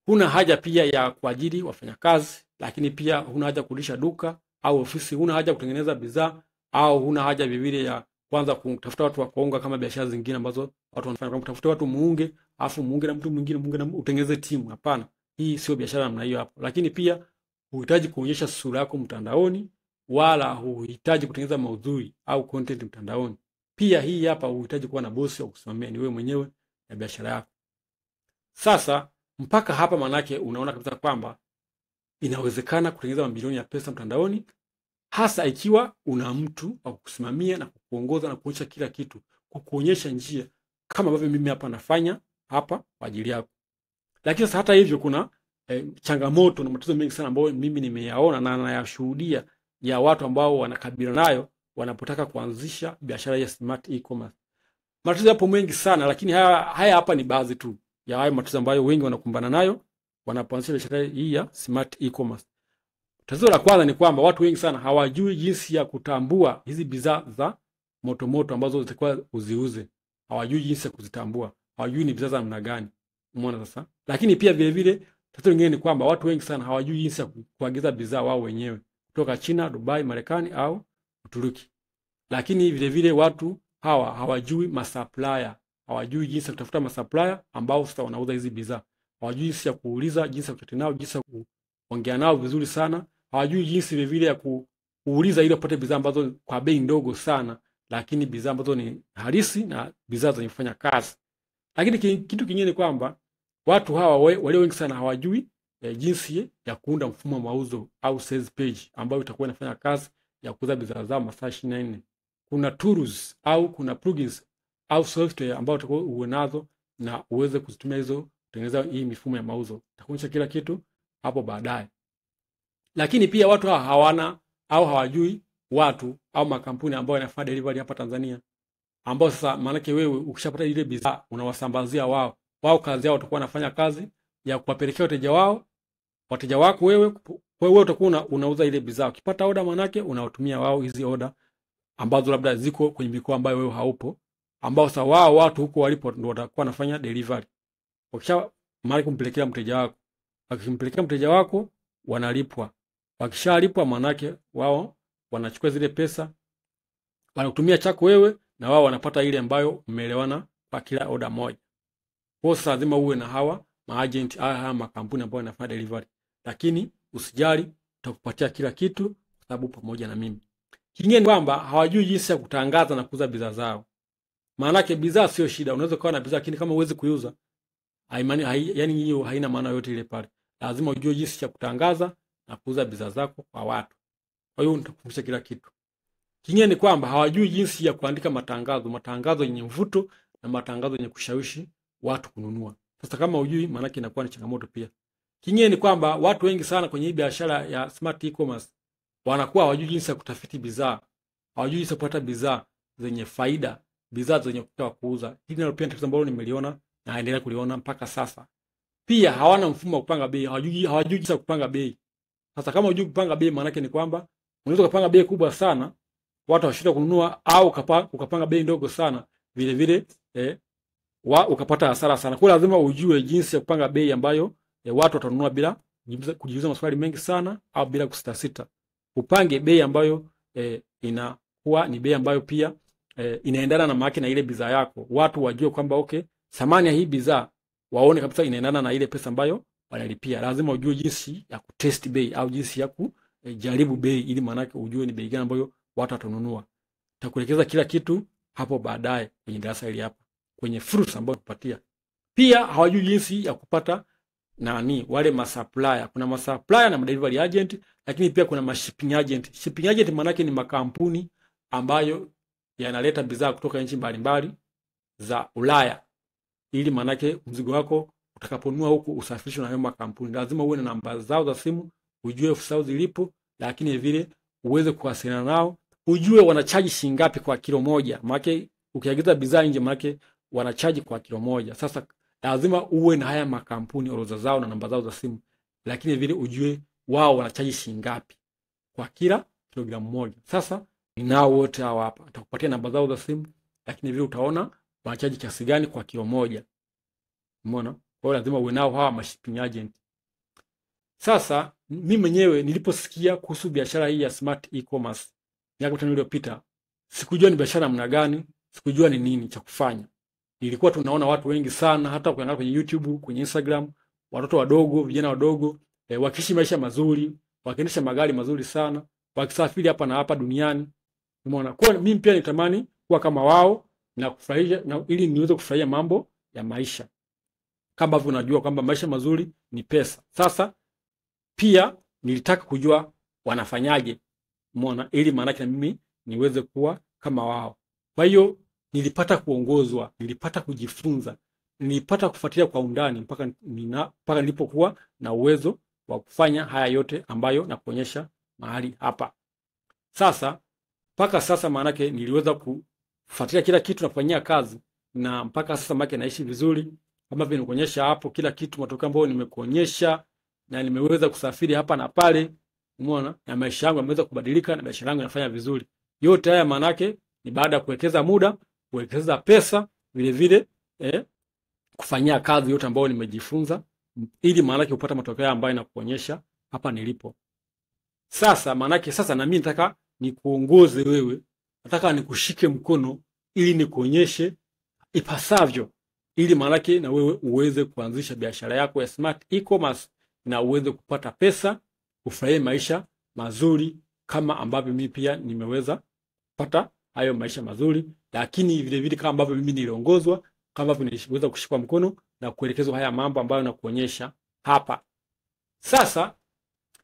huna haja pia ya kuajiri wafanyakazi, lakini pia huna haja kulisha duka au ofisi, huna haja kutengeneza bidhaa, au huna haja vivile ya kwanza kutafuta watu wa kuunga kama biashara zingine ambazo watu wanafanya, kama kutafuta watu muunge, afu muunge na mtu mwingine, muunge na utengeneze timu. Hapana, hii sio biashara namna hiyo hapo. Lakini pia huhitaji kuonyesha sura yako mtandaoni, wala huhitaji kutengeneza maudhui au content mtandaoni. Pia hii hapa huhitaji kuwa na bosi wa kusimamia, ni wewe mwenyewe na biashara yako. Sasa mpaka hapa manake unaona kabisa kwamba inawezekana kutengeneza mamilioni ya pesa mtandaoni, hasa ikiwa una mtu wa kukusimamia na kukuongoza na kuonyesha kila kitu, kukuonyesha njia kama ambavyo mimi hapa nafanya hapa kwa ajili yako. Lakini sasa hata hivyo kuna changamoto na matatizo mengi sana ambayo mimi nimeyaona na nayashuhudia ya watu ambao wanakabiliana nayo wanapotaka kuanzisha biashara ya smart e-commerce. Matatizo yapo mengi sana, lakini haya hapa ni baadhi tu ya hayo matatizo ambayo wengi wanakumbana nayo wanapoanzisha biashara hii ya smart e-commerce. Tatizo la kwanza ni kwamba watu wengi sana hawajui jinsi ya kutambua hizi bidhaa za moto ambazo zitakuwa uziuze. Hawajui jinsi ya kuzitambua. Hawajui ni bidhaa za namna gani. Umeona sasa? Lakini pia vile vile tatizo lingine ni kwamba watu wengi sana hawajui jinsi ya kuagiza bidhaa wao wenyewe kutoka China, Dubai, Marekani au Uturuki. Lakini vile vile watu hawa hawajui masupplier. Hawajui jinsi ya kutafuta masupplier ambao sasa wanauza hizi bidhaa. Hawajui jinsi ya kuuliza, jinsi ya kutete nao, jinsi ya kuongea nao vizuri sana hawajui jinsi vile vile ya kuuliza ili wapate bidhaa ambazo kwa bei ndogo sana, lakini bidhaa ambazo ni halisi na bidhaa zenye kufanya kazi. Lakini kitu kingine ni kwamba watu hawa walio wengi sana hawajui jinsi ya kuunda mfumo wa mauzo au sales page ambayo itakuwa inafanya kazi ya kuuza bidhaa zao masaa 24. Kuna tools au kuna plugins au software ambayo utakuwa uwe nazo na uweze kuzitumia hizo kutengeneza hii mifumo ya mauzo. Nitakuonyesha kila kitu hapo baadaye. Lakini pia watu hawa hawana au hawajui watu au makampuni ambao yanafanya delivery hapa Tanzania, ambao sasa maanake wewe ukishapata ile bidhaa unawasambazia wao. Wao kazi yao watakuwa wanafanya kazi ya kuwapelekea wateja wako wewe utakuwa unauza ile bidhaa. Ukipata order maanake unawatumia wao hizi order ambazo labda ziko kwenye mikoa ambayo wewe haupo, ambao sasa wao watu huko walipo ndio watakuwa wanafanya delivery. Wakisha mali kumpelekea mteja wako. Wakimpelekea mteja wako wanalipwa. Wakishalipwa maanake wao wanachukua zile pesa wanakutumia chako wewe na wao wanapata ile ambayo mmeelewana kwa kila order moja. Kwa sasa lazima uwe na hawa maagent haya makampuni ambayo yanafanya delivery. Lakini usijali, tutakupatia kila kitu kwa sababu pamoja na mimi. Kingine ni kwamba hawajui jinsi ya kutangaza na kuuza bidhaa zao. Maana yake bidhaa sio shida, unaweza kuwa na bidhaa lakini kama huwezi kuiuza, yani hiyo haina maana yote ile pale. Lazima ujue jinsi ya kutangaza na kuuza bidhaa zako kwa watu. Kwa hiyo nitakufundisha kila kitu. Kingine ni kwamba hawajui jinsi ya kuandika matangazo yenye mvuto na matangazo yenye kushawishi watu kununua. Sasa kama hujui maana yake inakuwa ni changamoto pia. Kingine ni kwamba watu wengi sana kwenye hii biashara ya smart e-commerce wanakuwa hawajui jinsi ya kutafiti bidhaa. Hawajui jinsi ya kupata bidhaa zenye faida, bidhaa zenye kutaka kuuza. Hili nalo pia tatizo ambalo nimeliona na naendelea kuliona mpaka sasa. Pia hawana mfumo wa kupanga bei, hawajui jinsi ya kupanga bei. Sasa kama hujui kupanga bei maana yake ni kwamba unaweza kupanga bei kubwa sana, watu washindwe kununua, au ukapanga bei ndogo sana, vile vile ukapata hasara sana. Kwa lazima ujue jinsi ya kupanga bei ambayo watu watanunua bila kujiuliza maswali mengi sana au bila kusitasita. Upange bei ambayo inakuwa ni bei ambayo pia inaendana na market na ile bidhaa yako. Watu wajue kwamba okay, thamani ya hii bidhaa waone kabisa inaendana na ile pesa ambayo wanalipia. Lazima ujue jinsi ya kutest bei au jinsi ya kujaribu bei ili maana yake ujue ni bei gani ambayo watu watanunua. Nitakuelekeza kila kitu hapo baadaye kwenye darasa hili hapa, kwenye fursa ambayo tupatia. Pia hawajui jinsi ya kupata wale masupplier. Kuna masupplier na delivery agent, lakini pia kuna shipping agent. Shipping agent maana yake ni makampuni ambayo yanaleta bidhaa kutoka nchi mbalimbali za Ulaya, ili maana yake mzigo wako utakaponunua huko usafirishwe na hayo makampuni. Lazima uwe na namba zao za simu, ujue ofisi zao zilipo, lakini vile uweze kuwasiliana nao, ujue wanachaji shilingi ngapi kwa kilo moja. Maana ukiagiza bidhaa nje maana wanachaji kwa kilo moja. Sasa lazima uwe na haya makampuni orodha zao na namba zao za simu, lakini vile ujue wao wanachaji shilingi ngapi kwa kila kilogramu moja. Sasa ninao wote hao hapa, nitakupatia namba zao za simu, lakini vile utaona wanachaji kiasi gani kwa kilo moja. Umeona? Kwa hiyo lazima uwe nao hawa shipping agent. Sasa mimi mwenyewe niliposikia kuhusu biashara hii ya smart e-commerce miaka 5 iliyopita, sikujua ni biashara namna gani, sikujua ni nini cha kufanya. Nilikuwa tunaona watu wengi sana, hata ukiangalia kwenye YouTube, kwenye Instagram, watoto wadogo, vijana wadogo, wakiishi maisha mazuri, wakiendesha magari mazuri sana, wakisafiri hapa na hapa duniani. Umeona? Kwa mimi pia nitamani kuwa kama wao na kufurahia, na ili niweze kufurahia mambo ya maisha. Kama vile unajua kwamba maisha mazuri ni pesa. Sasa pia nilitaka kujua wanafanyaje. Umeona? Ili maana yake na mimi niweze kuwa kama wao. Kwa hiyo nilipata kuongozwa, nilipata kujifunza, nilipata kufuatilia kwa undani mpaka nilipokuwa na uwezo wa kufanya haya yote ambayo nakuonyesha mahali hapa. Sasa mpaka sasa maana yake niliweza kufuatilia kila kitu na kufanyia kazi, na mpaka sasa maana naishi vizuri kama vile nikuonyesha hapo kila kitu, matokeo ambayo nimekuonyesha, na nimeweza kusafiri hapa na pale. Umeona? Na maisha yangu yameweza kubadilika na biashara yangu inafanya vizuri. Yote haya maana yake ni baada ya kuwekeza muda, kuwekeza pesa, vile vile kufanyia kazi yote ambayo nimejifunza, ili maana yake upata matokeo ambayo nakuonyesha hapa nilipo. Sasa maana yake sasa na mimi nataka nikuongoze wewe, nataka nikushike mkono ili nikuonyeshe ipasavyo, ili maana yake na wewe uweze kuanzisha biashara yako ya smart e-commerce na uweze kupata pesa, ufurahie maisha mazuri kama ambavyo mimi pia nimeweza kupata hayo maisha mazuri, lakini vile vile kama ambavyo mimi niliongozwa, kama ambavyo niliweza kushikwa mkono na kuelekezwa haya mambo ambayo nakuonyesha hapa. Sasa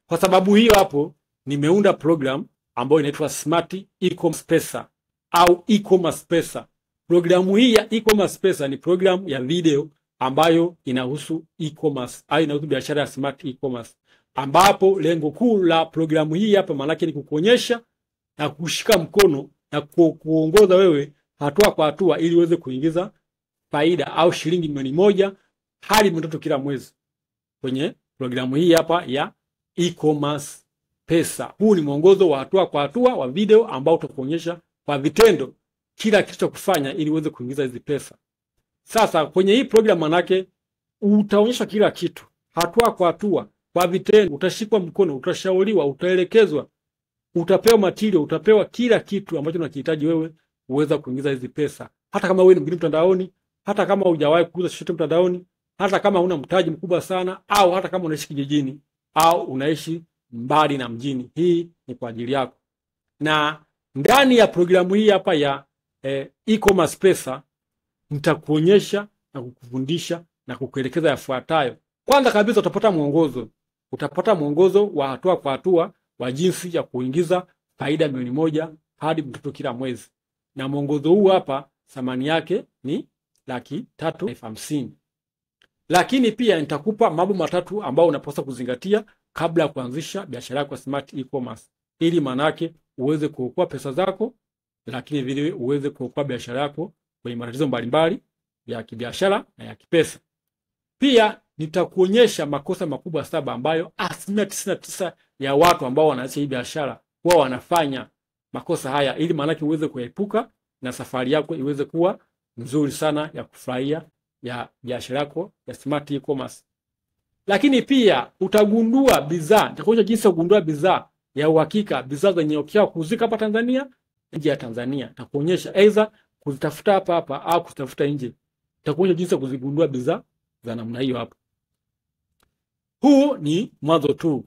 kwa sababu hiyo hapo nimeunda program ambayo inaitwa Smart E-commerce Pesa au E-commerce Pesa. Programu hii ya E-commerce Pesa ni program ya video ambayo inahusu e-commerce au inahusu biashara ya smart e-commerce, ambapo lengo kuu la programu hii hapa maanake ni kukuonyesha na kushika mkono na kuongoza wewe hatua kwa hatua ili uweze kuingiza faida au shilingi milioni 1 hadi 3 kila mwezi kwenye programu hii hapa ya E-commerce Pesa. Huu ni mwongozo wa hatua kwa hatua wa video ambao utakuonyesha kwa vitendo kila kitu cha kufanya ili uweze kuingiza hizi pesa. Sasa kwenye hii program manake utaonyeshwa kila kitu hatua kwa hatua kwa vitendo, utashikwa mkono, utashauriwa, utaelekezwa, utapewa material, utapewa kila kitu ambacho unakihitaji wewe uweza kuingiza hizi pesa. Hata kama wewe ni mgeni mtandaoni, hata kama hujawahi kuuza chochote mtandaoni, hata kama huna mtaji mkubwa sana, au hata kama unaishi kijijini au unaishi mbali na mjini, hii ni kwa ajili yako. Na ndani ya programu hii hapa ya E-commerce Pesa nitakuonyesha na kukufundisha na kukuelekeza yafuatayo. Kwanza kabisa utapata mwongozo. Utapata mwongozo wa hatua kwa hatua wa jinsi ya kuingiza faida milioni 1 hadi 3 kila mwezi. Na mwongozo huu hapa thamani yake ni 350,000. Lakini pia nitakupa mambo matatu ambao unapaswa kuzingatia kabla ya kuanzisha biashara yako ya smart e-commerce, ili manake uweze kuokoa pesa zako, lakini vile uweze kuokoa biashara yako kwenye matatizo mbalimbali ya kibiashara na ya kipesa. Pia nitakuonyesha makosa makubwa 7 ambayo 99% ya watu ambao wanaanza hii biashara wao wanafanya makosa haya, ili manake uweze kuepuka na safari yako iweze kuwa nzuri sana ya kufurahia ya biashara yako ya smart e-commerce. Lakini pia utagundua bidhaa, nitakuonyesha jinsi ya kugundua bidhaa ya uhakika, bidhaa zenye ukiwa kuzika hapa Tanzania, nje ya Tanzania. Nitakuonyesha aidha kuzitafuta hapa au kuzitafuta nje. Nitakuonyesha jinsi ya kuzigundua bidhaa za namna hiyo hapa. Huu ni mwanzo tu,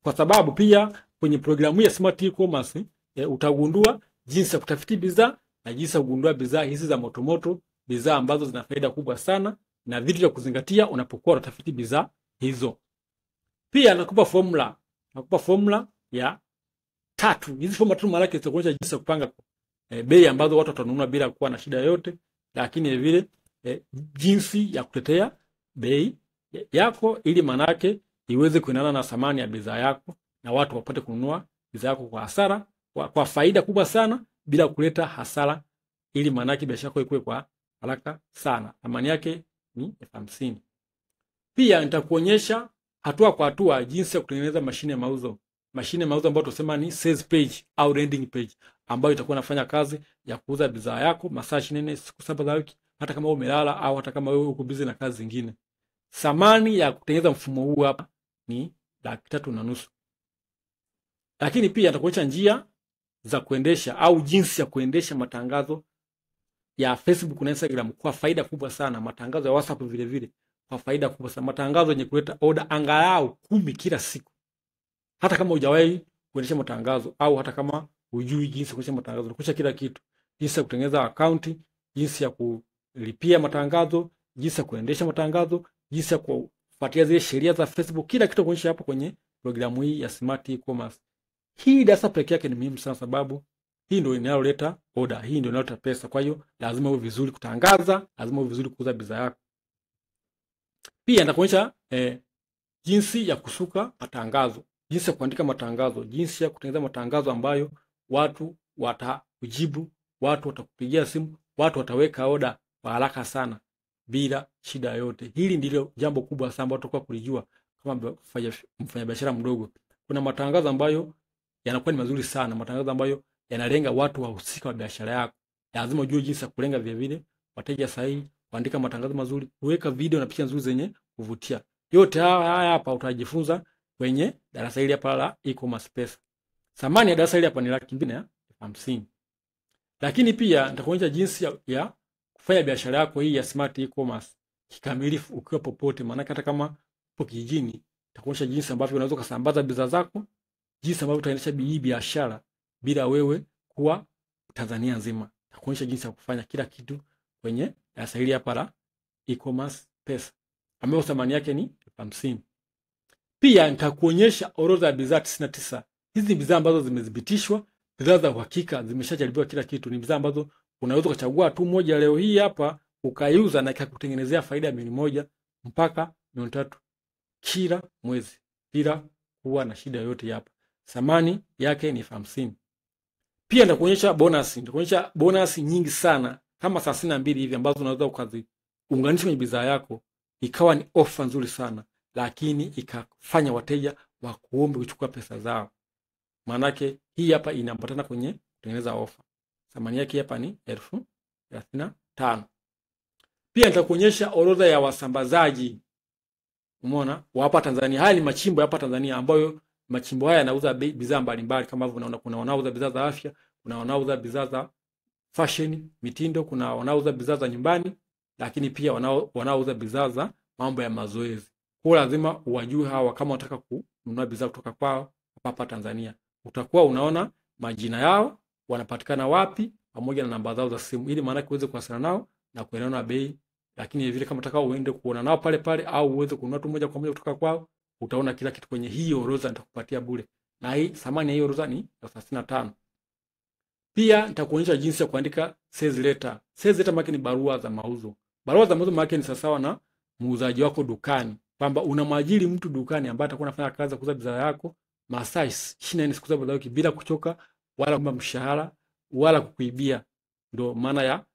kwa sababu pia kwenye programu ya smart e-commerce utagundua jinsi ya kutafuti bidhaa na jinsi ya kugundua bidhaa hizi za motomoto, bidhaa ambazo zina faida kubwa sana na vitu vya kuzingatia unapokuwa unatafuti bidhaa hizo. Pia nakupa formula ya 3. Hizi formula 3 maana yake zitakuonyesha jinsi ya kupanga bei ambazo watu watanunua bila kuwa na shida yoyote, lakini vile jinsi ya kutetea bei yako ili manake iweze kuendana na thamani ya bidhaa yako na watu wapate kununua bidhaa yako kwa hasara, kwa faida kubwa sana bila kuleta hasara, ili manake biashara yako ikue kwa haraka sana. Thamani yake ni 50,000. Pia nitakuonyesha hatua kwa hatua jinsi ya kutengeneza mashine ya mauzo. Mashine ya mauzo ambayo tunasema ni sales page au landing page, ambayo itakuwa inafanya kazi ya kuuza bidhaa yako masaa 24 siku 7 za wiki, hata kama umelala au hata kama wewe uko busy na kazi zingine. Thamani ya kutengeneza mfumo huu hapa ni 3,500,000. Lakini pia nitakuonyesha njia za kuendesha au jinsi ya kuendesha matangazo ya Facebook na Instagram kwa faida kubwa sana, matangazo ya WhatsApp vile vile kwa faida kubwa sana, matangazo yenye kuleta order angalau 10 kila siku. Hata kama hujawahi kuendesha matangazo au hata kama hujui jinsi ya kuendesha matangazo, nitakuonyesha kila kitu, jinsi ya kutengeneza account, jinsi ya kulipia matangazo, jinsi ya kuendesha matangazo, jinsi ya kufuatilia zile sheria za Facebook, kila kitu kuonyesha hapo kwenye programu hii ya smart e-commerce. Hii darasa pekee yake ni muhimu sana, sababu hii ndio inayoleta order, hii ndio inayoleta pesa. Kwa hiyo lazima uwe vizuri kutangaza, lazima uwe vizuri kuuza bidhaa yako. Pia nitakuonyesha jinsi ya kusuka matangazo, jinsi ya kuandika matangazo, jinsi ya kutengeneza matangazo ambayo watu watakujibu, watu watakupigia simu, watu wataweka order kwa haraka sana bila shida yoyote. Hili ndilo jambo kubwa sana ambalo tutakuwa kulijua kama mfanyabiashara mdogo. Kuna matangazo ambayo yanakuwa ni mazuri sana, matangazo ambayo yanalenga watu wahusika wa biashara yako. Lazima ujue jinsi ya kulenga vile vile wateja sahihi, kuandika matangazo mazuri, kuweka video na picha nzuri zenye kuvutia. Yote haya hapa utajifunza kwenye darasa hili hapa la e-commerce pesa. Thamani ya darasa hili hapa ni 250,000. Lakini pia nitakuonyesha jinsi ya kufanya biashara yako hii ya smart e-commerce kikamilifu ukiwa popote. Maana hata kama upo kijijini, nitakuonyesha jinsi ambavyo unaweza kusambaza bidhaa zako jinsi ambavyo utaendesha hii biashara bila wewe kuwa Tanzania nzima. Nitakuonyesha jinsi ya kufanya kila kitu kwenye darasa hili hapa la e-commerce pesa, ambayo thamani yake ni 50,000. Pia nitakuonyesha orodha ya bidhaa 99. Hizi ni bidhaa ambazo zimethibitishwa, bidhaa za uhakika, zimeshajaribiwa kila kitu. Ni bidhaa ambazo unaweza kuchagua tu moja leo hii hapa ukaiuza na ikakutengenezea faida ya milioni 1 mpaka milioni 3 kila mwezi bila kuwa na shida yoyote hapa. Thamani yake ni 50,000. Pia nitakuonyesha bonus. Nitakuonyesha bonus nyingi sana kama 32 hivi ambazo unaweza ukaziunganisha kwenye bidhaa yako ikawa ni ofa nzuri sana, lakini ikafanya wateja wa kuombe kuchukua pesa zao. Maanake hii hapa inaambatana kwenye kutengeneza ofa. Thamani yake hapa ni 35,000. Pia nitakuonyesha orodha ya wasambazaji. Umeona? Wa hapa Tanzania. Haya ni machimbo hapa Tanzania ambayo machimbo haya yanauza bidhaa mbalimbali kama hivyo unaona, kuna wanaouza bidhaa za afya, kuna wanaouza bidhaa za fashion, mitindo, kuna wanaouza bidhaa za nyumbani, lakini pia wanaouza bidhaa za mambo ya mazoezi. Kwa lazima uwajue hawa kama unataka kununua bidhaa kutoka kwao hapa Tanzania. Utakuwa unaona majina yao, wanapatikana wapi, pamoja na namba zao za simu, ili maana uweze kuwasiliana nao na kuelewana bei. Lakini vile kama unataka uende kuona nao pale pale au uweze kununua tu moja kwa moja kutoka kwao, utaona kila kitu kwenye hii orodha nitakupatia bure. Na hii thamani ya hii orodha ni 35,000. Pia nitakuonyesha jinsi ya kuandika sales letter. Sales letter maana ni barua za mauzo. Barua za mauzo maana ni sawa na muuzaji wako dukani, kwamba unamwajiri mtu dukani ambaye atakuwa anafanya kazi ya kuuza bidhaa yako masaa 24 siku za bidhaa yako bila kuchoka wala kumpa mshahara wala kukuibia. Ndio maana ya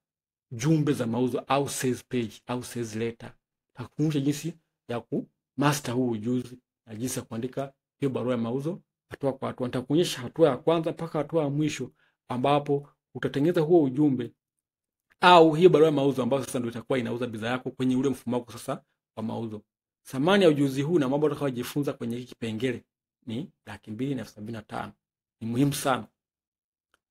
jumbe za mauzo au sales page au sales letter. Nitakuonyesha jinsi ya master huu ujuzi na jinsi ya kuandika hiyo barua ya mauzo hatua kwa hatua. Nitakuonyesha hatua ya kwanza mpaka hatua ya mwisho ambapo utatengeneza huo ujumbe au hiyo barua ya mauzo ambayo sasa ndio itakuwa inauza bidhaa yako kwenye ule mfumo wako sasa wa mauzo. Thamani ya ujuzi huu na mambo utakayojifunza kwenye hiki kipengele ni 275,000. Ni muhimu sana.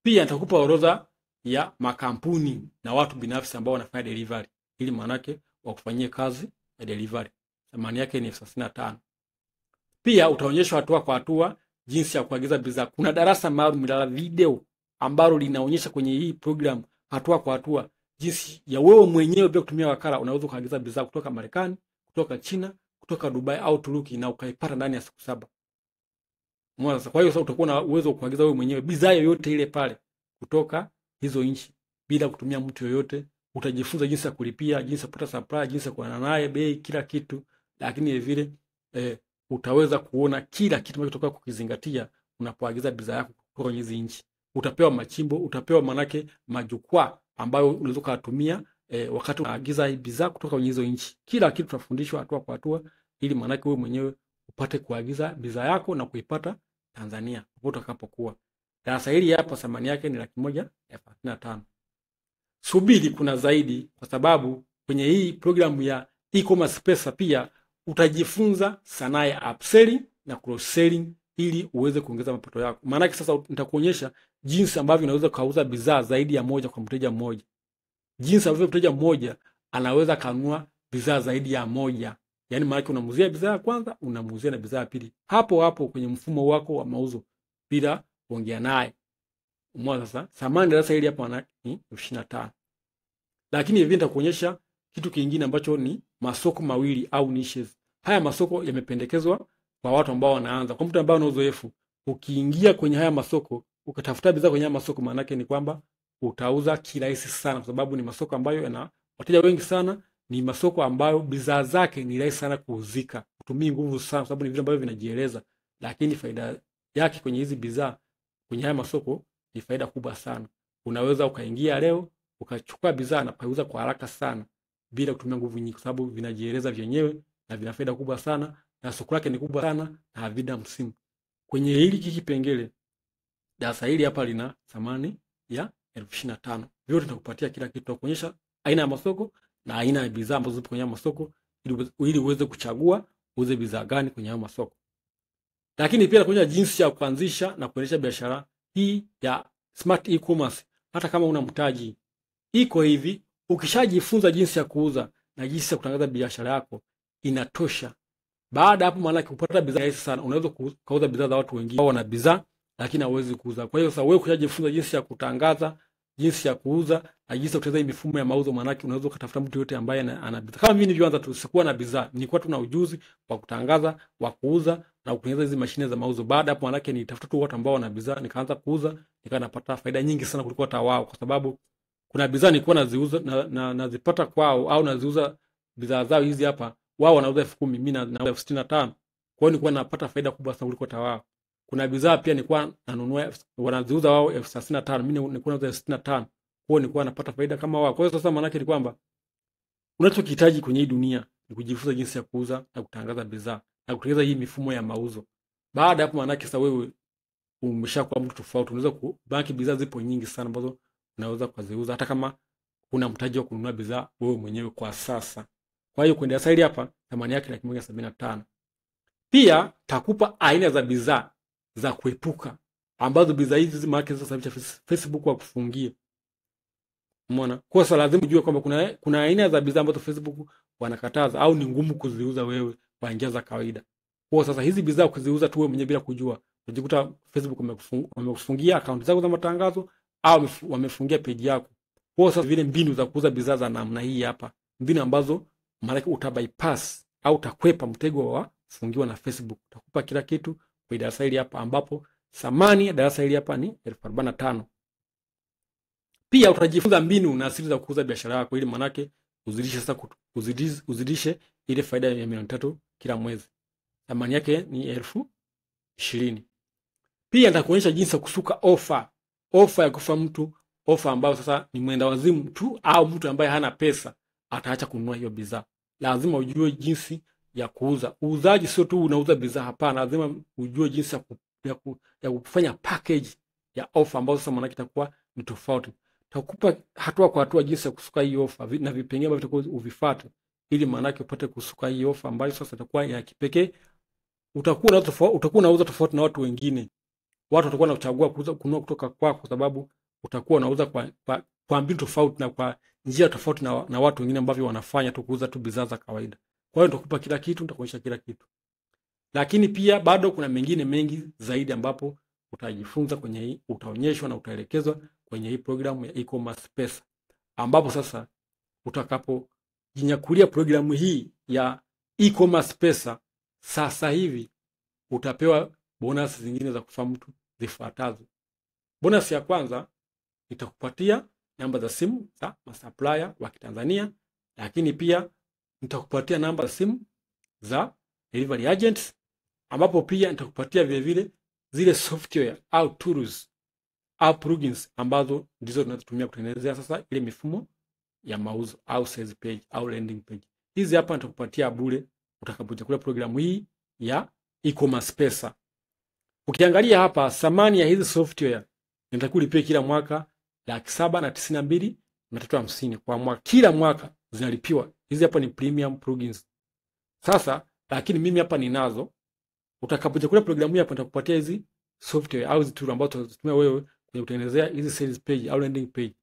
Pia nitakupa orodha ya makampuni na watu binafsi ambao wanafanya delivery ili manake wakufanyie kazi ya delivery. Thamani yake ni 35,000. Pia utaonyeshwa hatua kwa hatua jinsi ya kuagiza bidhaa. Kuna darasa maalum la video ambalo linaonyesha kwenye hii program hatua kwa hatua jinsi ya wewe mwenyewe bila kutumia wakala unaweza kuagiza bidhaa kutoka Marekani, kutoka China, kutoka Dubai au Turuki na ukaipata ndani ya siku 7. Mwanzo. Kwa hiyo sasa utakuwa na uwezo wa kuagiza wewe mwenyewe bidhaa yoyote ile pale kutoka hizo nchi bila kutumia mtu yoyote. Utajifunza jinsi ya kulipia, jinsi ya kupata supply, jinsi ya kuana naye bei, kila kitu. Lakini vile utaweza kuona kila kitu kinachotoka kukizingatia unapoagiza bidhaa yako kutoka hizo nchi. Utapewa machimbo, utapewa manake majukwaa ambayo unaweza kutumia wakati unaagiza bidhaa kutoka hizo nchi. Kila kitu tutafundishwa hatua kwa hatua ili manake wewe mwenyewe upate kuagiza bidhaa yako na kuipata Tanzania popote utakapokuwa. Darasa hili hapa thamani yake ni 135,000. Subiri, kuna zaidi, kwa sababu kwenye hii programu ya e-commerce pesa pia utajifunza sanaa ya upselling na cross selling ili uweze kuongeza mapato yako. Maana sasa nitakuonyesha jinsi ambavyo unaweza kuuza bidhaa zaidi ya moja kwa mteja mmoja. Jinsi ambavyo mteja mmoja anaweza kanunua bidhaa zaidi ya moja. Yaani maana unamuuzia bidhaa ya kwanza, unamuuzia na bidhaa ya pili. Hapo hapo kwenye mfumo wako wa mauzo bila kuongea naye. Umeona sasa? Thamani darasa hili hapa ni 25,000. Lakini hivi nitakuonyesha kitu kingine ambacho ni masoko mawili au niches. Haya masoko yamependekezwa kwa watu ambao wanaanza. Kwa mtu ambaye ana uzoefu, ukiingia kwenye haya masoko, ukatafuta bidhaa kwenye haya masoko, maana yake ni kwamba utauza kirahisi sana, kwa sababu ni masoko ambayo yana wateja wengi sana, ni masoko ambayo bidhaa zake ni rahisi sana kuuzika. Utumii nguvu sana, kwa sababu ni vitu ambavyo vinajieleza. Lakini faida yake kwenye hizi bidhaa kwenye haya masoko ni faida kubwa sana. Unaweza ukaingia leo ukachukua bidhaa na kuuza kwa haraka sana bila kutumia nguvu nyingi, kwa sababu vinajieleza vyenyewe na vina faida kubwa sana na soko lake ni kubwa sana na havina msimu. Kwenye hili kipengele darasa hili hapa lina thamani ya 25,000. Vyote nitakupatia kila kitu, tutakuonyesha aina ya masoko na aina ya bidhaa ambazo zipo kwenye masoko ili uweze kuchagua uuze bidhaa gani kwenye hayo masoko. Lakini pia nakuonyesha jinsi ya kuanzisha na kuendesha biashara hii ya smart e-commerce hata kama una mtaji. Iko hivi, ukishajifunza jinsi ya kuuza na jinsi ya kutangaza biashara yako, inatosha. Baada hapo maana kupata bidhaa rahisi sana. Unaweza kuuza bidhaa za watu wengine wana bidhaa lakini hauwezi kuuza. Kwa hiyo sasa wewe kujifunza jinsi ya kutangaza, jinsi ya kuuza, na jinsi ya kutengeneza mifumo ya mauzo, maana yake unaweza kutafuta mtu yote ambaye ana bidhaa. Kama mimi nilivyoanza tu sikuwa na bidhaa, nilikuwa tu na ujuzi wa kutangaza, wa kuuza na kutengeneza hizo mashine za mauzo. Baada hapo maana yake nitafuta tu watu ambao wana bidhaa, nikaanza kuuza, napata faida nyingi sana kuliko hata wao, kwa sababu kuna bidhaa nilikuwa naziuza nazipata kwao au naziuza bidhaa zao hizi hapa, wao wanauza 10,000 mimi nauza 65,000. Kwa hiyo nilikuwa napata faida kubwa sana kuliko hata wao. Kuna bidhaa pia nilikuwa nanunua wanaziuza wao 35,000, mimi nilikuwa nauza 65,000. Kwa hiyo nilikuwa napata faida kama wao. Kwa hiyo sasa maana yake ni kwamba unachokihitaji kwenye hii dunia ni kujifunza jinsi ya kuuza na kutangaza bidhaa na kutengeneza hii mifumo ya mauzo. Baada hapo maana yake sasa wewe umeshakuwa mtu tofauti. Unaweza kubaki, bidhaa zipo nyingi sana ambazo unaweza kuziuza hata kama una mtaji wa kununua bidhaa wewe mwenyewe kwa sasa. Kwa hiyo kwenda sasa hapa thamani yake ni 175. Pia takupa aina za bidhaa za kuepuka ambazo bidhaa hizi market sasa hivi Facebook wa kufungia. Umeona? Kwa sababu lazima ujue kwamba kuna aina za bidhaa ambazo Facebook wanakataza au ni ngumu kuziuza wewe kwa njia za kawaida. Kwa sasa hizi bidhaa kuziuza tu wewe mwenyewe bila kujua, unajikuta Facebook wamekufungia account zako za matangazo au wamefungia page yako. Kwa sasa vile mbinu za kuuza bidhaa za namna hii hapa, mbinu ambazo maana utabypass au utakwepa mtego wa kufungiwa na Facebook. Utakupa kila kitu kwa darasa hili hapa, ambapo thamani ya darasa hili hapa ni 45,000. Pia utajifunza mbinu na siri za kuuza biashara yako ili manake uzidishe ile faida ya 300,000 kila mwezi. Thamani yake ni 20,000. Pia nitakuonyesha jinsi ya kusuka ofa ya kufa mtu, ofa ambayo sasa ni mwenda wazimu tu au mtu ambaye hana pesa ataacha kununua hiyo bidhaa. Lazima ujue jinsi ya kuuza. Uuzaji sio tu unauza bidhaa, hapana, lazima ujue jinsi ya kufanya package ya ofa ambayo sasa maana itakuwa ni tofauti. Takupa hatua kwa hatua jinsi ya kusuka hii ofa na vipengele ambavyo utakuwa uvifuate ili maana yake upate kusuka hii ofa ambayo sasa itakuwa ya kipekee. Utakuwa unauza tofauti na watu wengine. Watu watakuwa wanachagua kununua kutoka kwako kwa sababu utakuwa unauza kwa mbinu tofauti na kwa njia tofauti na watu wengine ambao wanafanya tu kuuza tu bidhaa za kawaida. Kwa hiyo nitakupa kila kitu, nitakuonyesha kila kitu. Lakini pia bado kuna mengine mengi zaidi ambapo utajifunza kwenye hii, utaonyeshwa na utaelekezwa kwenye hii programu ya e-commerce pesa, ambapo sasa utakapojinyakulia programu hii ya e-commerce pesa, sasa hivi utapewa bonus zingine za kufa mtu zifuatazo. Bonus ya kwanza nitakupatia namba za simu za supplier wa Kitanzania, lakini pia nitakupatia namba za simu za delivery agents, ambapo pia nitakupatia vile vile zile software au tools au plugins ambazo ndizo tunazotumia kutengenezea sasa ile mifumo ya mauzo au sales page au landing page. Hizi hapa nitakupatia bure utakapochukua programu hii ya e-commerce pesa. Ukiangalia hapa thamani ya hizi software nitakulipia kila mwaka 792,350 kwa mwaka. Kila mwaka zinalipiwa. Hizi hapa ni premium plugins. Sasa lakini mimi hapa ninazo. Utakapochukua programu hii hapa nitakupatia hizi software au hizi tool ambazo utatumia wewe kwenye kutengenezea hizi sales page au landing page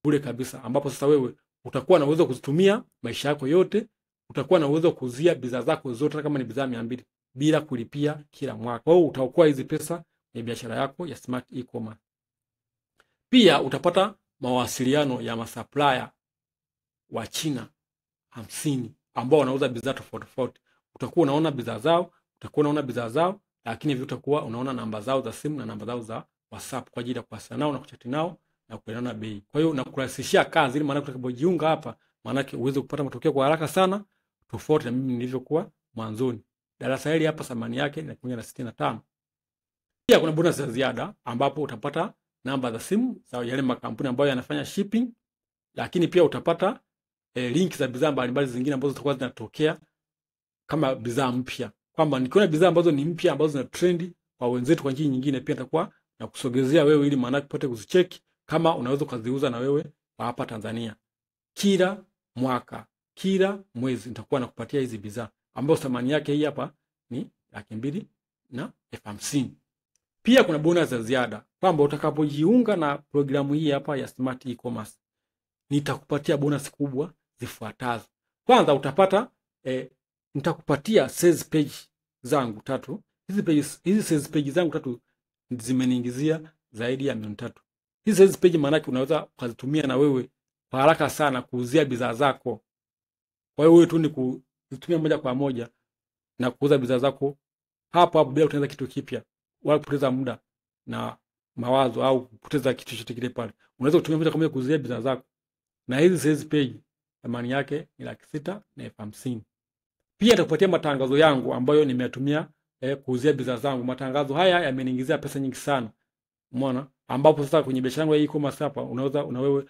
bure kabisa, ambapo sasa wewe utakuwa na uwezo kuzitumia maisha yako yote. Utakuwa na uwezo kuuzia bidhaa zako zote kama ni bidhaa 200 bila kulipia kila mwaka. Kwa hiyo utaokoa hizi pesa kwenye biashara yako ya smart e-commerce. Pia utapata mawasiliano ya masupplier wa China 50 ambao wanauza bidhaa tofauti tofauti. Utakuwa unaona bidhaa zao, lakini vile utakuwa unaona namba zao za simu na namba zao za WhatsApp kwa ajili ya kuwasiliana nao na kuchati nao na kuelewana bei. Kwa hiyo nakurahisishia kazi ili maana utakapojiunga hapa maana uweze kupata matokeo kwa haraka sana, tofauti na mimi nilivyokuwa mwanzoni. Darasa hili hapa thamani yake ni 165. Pia kuna bonus za ziada ambapo utapata namba za simu za yale makampuni ambayo yanafanya shipping, lakini pia utapata link za bidhaa mbalimbali zingine ambazo zitakuwa zinatokea kama bidhaa mpya. Kwamba nikiona bidhaa ambazo ni mpya ambazo zina trendi kwa wenzetu kwa nchi nyingine, pia nitakuwa na kusogezea wewe ili maana upate kuzicheck kama unaweza kuziuza na wewe hapa Tanzania. Kila mwaka, kila mwezi nitakuwa nakupatia hizi bidhaa ambazo thamani yake hii hapa ni 250,000. Pia kuna bonus za ziada kwamba utakapojiunga na programu hii hapa ya Smart E-commerce nitakupatia bonus kubwa zifuatazo. Kwanza utapata nitakupatia sales page zangu 3. Hizi sales page zangu 3 zimeniingizia zaidi ya 300. Hizi sales page maana yake unaweza kuzitumia na wewe kwa haraka sana kuuzia bidhaa zako. Kwa hiyo wewe tu ni kuzitumia moja kwa moja na kuuza bidhaa zako hapo bila kutengeneza kitu kipya wala kupoteza muda na mawazo au kupoteza kitu chochote kile pale. Unaweza kutumia moja kwa moja kuuzia bidhaa zako. Na hizi sales page thamani yake ni 650,000. Pia nitakupatia matangazo yangu ambayo nimeyatumia kuuzia bidhaa zangu. Matangazo haya yameniingizia pesa nyingi sana. Umeona? Ambapo sasa kwenye biashara yangu ya e-commerce hapa unaweza na wewe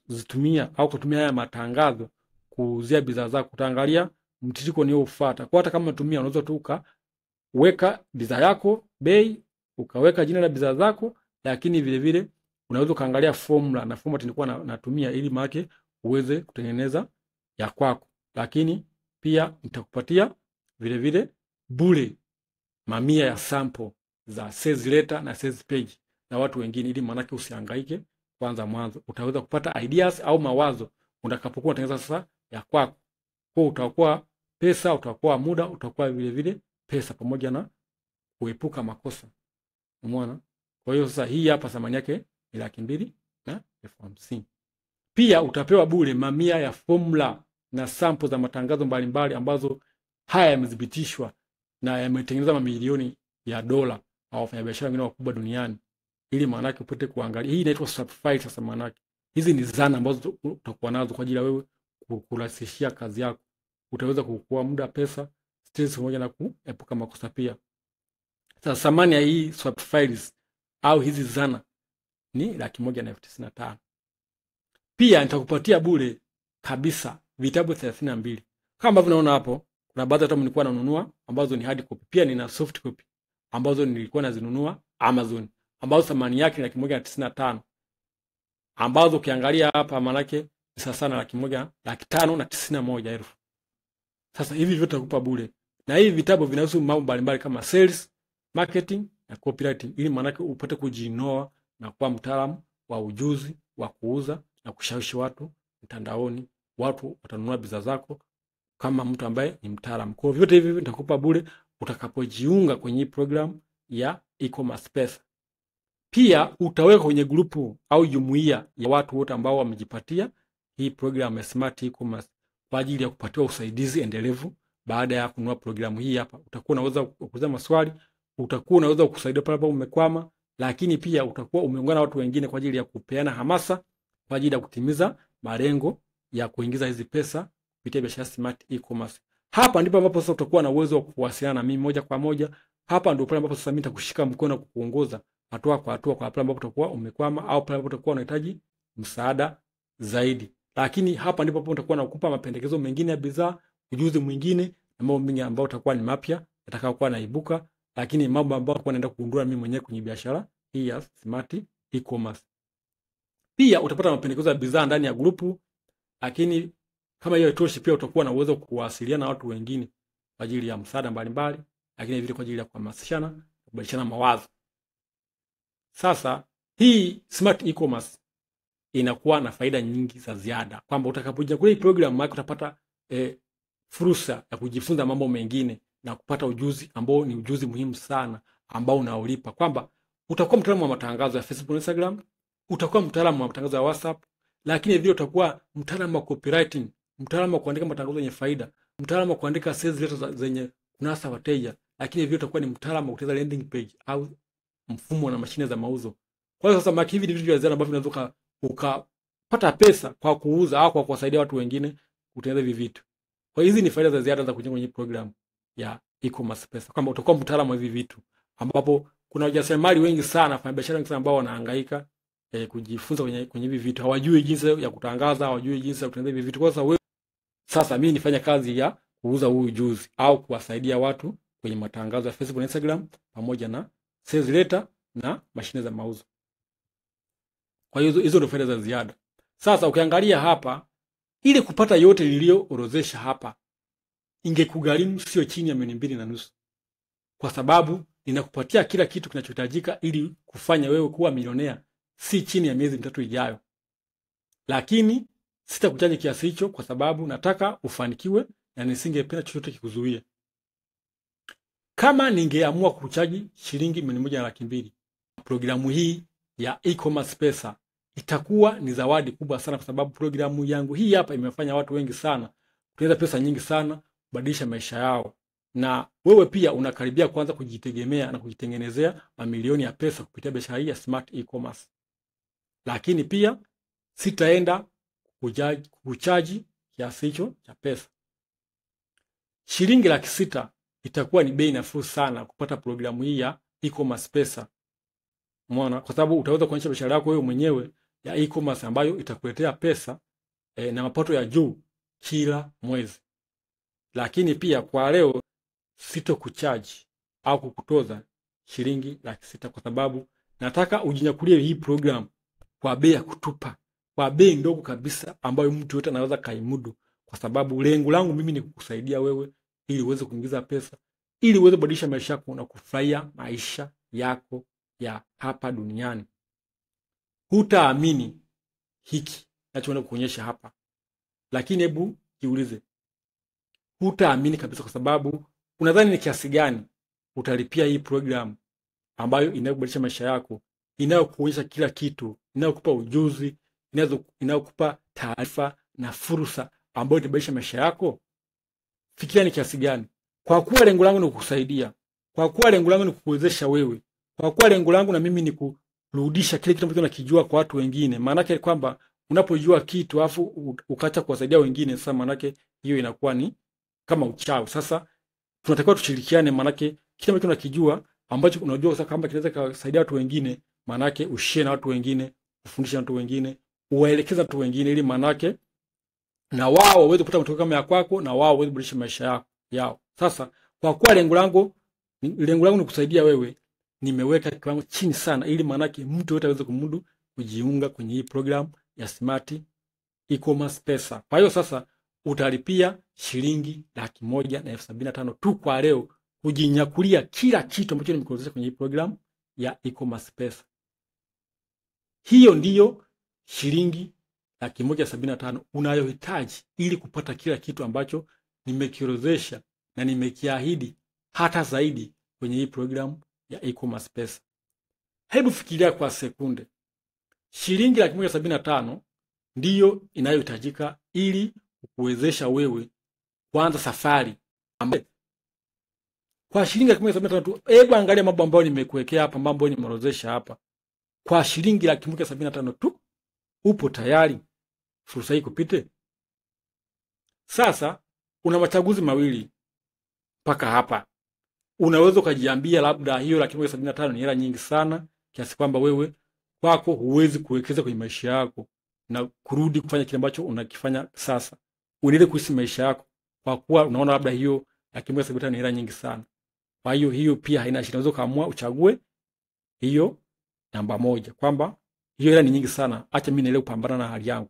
uzitumia au kutumia haya matangazo kuuzia bidhaa zako. Utaangalia mtiririko unaofuata. Kwa hata kama unatumia unaweza tu ukaweka bidhaa yako, bei, ukaweka jina la bidhaa zako, lakini vile vile unaweza kaangalia formula na format nilikuwa natumia ili maana uweze kutengeneza ya kwako. Lakini pia nitakupatia vile vile bure mamia ya sample za sales letter na sales page na watu wengine ili maana usihangaike kwanza mwanzo. Utaweza kupata ideas au mawazo utakapokuwa unatengeneza sasa ya kwako. Kwa utakuwa pesa, utakuwa muda, utakuwa vile vile pesa pamoja na kuepuka makosa. Umeona? Kwa hiyo sasa hii hapa thamani yake ni 250,000. Pia utapewa bure mamia ya formula na sample za matangazo mbalimbali ambazo haya yamethibitishwa na yametengeneza mamilioni ya dola au wafanyabiashara wengine wakubwa duniani ili maana yake upate kuangalia. Hii inaitwa Shopify. Sasa maana yake hizi ni zana ambazo utakuwa nazo kwa ajili ya wewe kurahisishia kazi yako. Utaweza kuokoa muda, pesa, stress pamoja na kuepuka makosa pia. Sasa thamani ya hii Shopify au hizi zana ni 195,000. Pia nitakupatia bure kabisa vitabu 32. Kama unaona hapo, kuna baadhi hata nilikuwa nanunua ambazo ni hard copy. Pia nina soft copy ambazo nilikuwa nazinunua Amazon ambazo thamani yake ni 195,000. Ambazo ukiangalia hapa maana yake ni sasa na 1,591,000. Sasa hivi vyote nitakupa bure. Na hivi vitabu vinahusu mambo mbalimbali kama sales, marketing na copywriting ili maana yake upate kujinoa na kuwa mtaalamu wa ujuzi wa kuuza na kushawishi watu mtandaoni. Watu watanunua bidhaa zako kama mtu ambaye ni mtaalamu. Kwa hivyo vyote hivi nitakupa bure utakapojiunga kwenye program ya e-commerce pesa. Pia utaweka kwenye grupu au jumuiya ya watu wote ambao wamejipatia hii program ya Smart E-commerce kwa ajili ya kupatiwa usaidizi endelevu baada ya kununua programu hii hapa. Utakuwa unaweza kuuliza maswali, utakuwa unaweza kusaidia pale ambapo umekwama, lakini pia utakuwa umeungana na watu wengine kwa ajili ya kupeana hamasa kwa ajili ya kutimiza malengo ya kuingiza hizi pesa kupitia biashara Smart E-commerce. Hapa ndipo ambapo sasa utakuwa na uwezo wa kuwasiliana na mimi moja kwa moja. Hapa ndio pale ambapo sasa mimi nitakushika mkono na kukuongoza hatua kwa hatua kwa pale ambapo utakuwa umekwama au pale ambapo utakuwa unahitaji msaada zaidi. Lakini hapa ndipo ambapo utakuwa nakupa mapendekezo mengine ya bidhaa, ujuzi mwingine na mambo mengi ambayo utakuwa ni mapya yatakayokuwa naibuka, lakini mambo ambayo kwa naenda kugundua mimi mwenyewe kwenye biashara hii ya Smart E-commerce. Pia utapata mapendekezo ya bidhaa ndani ya grupu, lakini kama hiyo haitoshi pia utakuwa na uwezo kuwasiliana na watu wengine kwa ajili ya msaada mbalimbali, lakini vile kwa ajili ya kuhamasishana, kubadilishana mawazo. Sasa hii Smart E-commerce inakuwa na faida nyingi za ziada. Kwamba utakapojiunga kwenye program yako utapata fursa ya kujifunza mambo mengine na kupata ujuzi ambao ni ujuzi muhimu sana ambao unaolipa. Kwamba utakuwa mtaalamu wa matangazo ya Facebook na Instagram, utakuwa mtaalamu wa matangazo ya WhatsApp, lakini vile utakuwa mtaalamu wa copywriting, mtaalamu wa kuandika matangazo yenye faida, mtaalamu wa kuandika sales letters zenye kunasa wateja, lakini vile utakuwa ni mtaalamu wa kutengeneza landing page au mfumo na mashine za mauzo. Kwa hiyo sasa hivi ni vitu vya ziada ambavyo unaweza ukapata pesa kwa kuuza au kwa kuwasaidia watu wengine kutengeneza hivi vitu. Kwa hiyo hizi ni faida za ziada za kujiunga kwenye program ya e-commerce pesa. Kwamba utakuwa mtaalamu wa hivi vitu ambapo kuna wajasiriamali wengi sana, wafanyabiashara wengi sana ambao wanahangaika kujifunza kwenye hivi vitu. Hawajui jinsi ya kutangaza, hawajui jinsi ya kutengeneza hivi vitu. Kwa sababu sasa mimi nifanya kazi ya kuuza huu ujuzi au kuwasaidia watu kwenye matangazo ya Facebook na Instagram pamoja na sales letter na mashine za mauzo. Kwa hiyo hizo ndio faida za ziada. Sasa ukiangalia hapa, ili kupata yote niliyoorodhesha hapa ingekugharimu sio chini ya 2.5 kwa sababu ninakupatia kila kitu kinachohitajika ili kufanya wewe kuwa milionea si chini ya miezi 3 ijayo. Lakini sitakuchaji kiasi hicho kwa sababu nataka ufanikiwe na nisingependa chochote kikuzuie. Kama ningeamua kuchaji shilingi 1,200,000, programu hii ya e-commerce pesa itakuwa ni zawadi kubwa sana, kwa sababu programu yangu hii hapa imefanya watu wengi sana kutengeneza pesa nyingi sana, kubadilisha maisha yao. Na wewe pia unakaribia kuanza kujitegemea na kujitengenezea mamilioni ya pesa kupitia biashara hii ya smart e-commerce. Lakini pia sitaenda kuchaji kiasi hicho cha pesa. Shilingi 600,000 itakuwa ni bei nafuu sana kupata programu hii ya e-commerce pesa. Umeona? Kwa sababu utaweza kuanzisha biashara yako wewe mwenyewe ya e-commerce ambayo itakuletea pesa na mapato ya juu kila mwezi. Lakini pia kwa leo sitokuchaji au kukutoza shilingi 600,000 kwa sababu nataka ujinyakulie hii program kwa bei ya kutupa, kwa bei ndogo kabisa ambayo mtu yote anaweza kaimudu, kwa sababu lengo langu mimi ni kukusaidia wewe ili uweze kuingiza pesa, ili uweze kubadilisha maisha yako na kufurahia maisha yako ya hapa duniani. Hutaamini hiki nachoenda kuonyesha hapa, lakini hebu jiulize, hutaamini kabisa, kwa sababu unadhani ni kiasi gani utalipia hii program ambayo inayobadilisha maisha yako, inayokuonyesha kila kitu, inayokupa ujuzi, inayokupa taarifa na fursa ambayo itabadilisha maisha yako? Fikiria ni kiasi gani. Kwa kuwa lengo langu ni kukusaidia, kwa kuwa lengo langu ni kukuwezesha wewe, kwa kuwa lengo langu na mimi ni kurudisha kile kitu ambacho nakijua kwa watu wengine. Maana yake kwamba unapojua kitu afu ukaacha kuwasaidia wengine, sasa maana yake hiyo inakuwa ni kama uchawi. Sasa tunatakiwa tushirikiane, maana yake kile ambacho unakijua ambacho unajua sasa kama kinaweza kusaidia watu wengine, maana yake ushare na watu wengine, ufundishe watu wengine, uwaelekeze watu wengine, ili maana yake na wao waweze kupata matokeo kama ya kwako, na wao waweze kubadilisha maisha yao. Sasa kwa kuwa lengo langu ni kusaidia wewe, nimeweka kiwango chini sana, ili maana yake mtu yote aweze kumudu kujiunga kwenye hii program ya smart e-commerce pesa. Kwa hiyo sasa utalipia shilingi 175,000 tu kwa leo kujinyakulia kila kitu ambacho nimekuelezea kwenye hii program ya e-commerce pesa. Hiyo ndiyo shilingi 175,000 unayohitaji ili kupata kila kitu ambacho nimekiorodhesha na nimekiahidi, hata zaidi kwenye hii program ya e-commerce pesa. Hebu fikiria kwa sekunde, shilingi 175,000 ndiyo inayohitajika ili kukuwezesha wewe kuanza safari ambayo kwa shilingi 175,000 tu. Hebu angalia mambo ambayo nimekuwekea hapa, mambo ambayo nimeorodhesha hapa. Kwa shilingi 175,000 tu upo tayari fursa hii kupite? Sasa una machaguzi mawili mpaka hapa. Unaweza kujiambia labda hiyo 175,000 ni hela nyingi sana kiasi kwamba wewe kwako huwezi kuwekeza kwenye maisha yako na kurudi kufanya kile ambacho unakifanya sasa. Uendelee kuishi maisha yako kwa kuwa unaona labda hiyo 175,000 ni hela nyingi sana. Kwa hiyo pia haina shida, unaweza kaamua uchague hiyo namba moja, kwamba hiyo hela ni nyingi sana, acha mimi niendelee kupambana na hali yangu.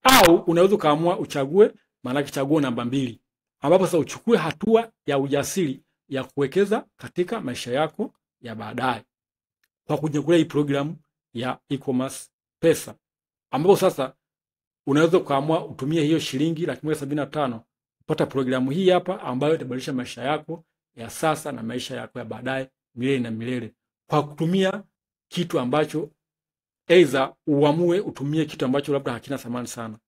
Au unaweza kaamua uchague, maana chaguo namba 2, ambapo sasa uchukue hatua ya ujasiri ya kuwekeza katika maisha yako ya baadaye kwa kujinyakulia hii program ya e-commerce pesa, ambapo sasa unaweza kaamua utumie hiyo shilingi 175,000 kupata programu hii hapa ambayo itabadilisha maisha yako ya sasa na maisha yako ya baadaye milele na milele, kwa kutumia kitu ambacho aidha uamue utumie kitu ambacho labda hakina thamani sana.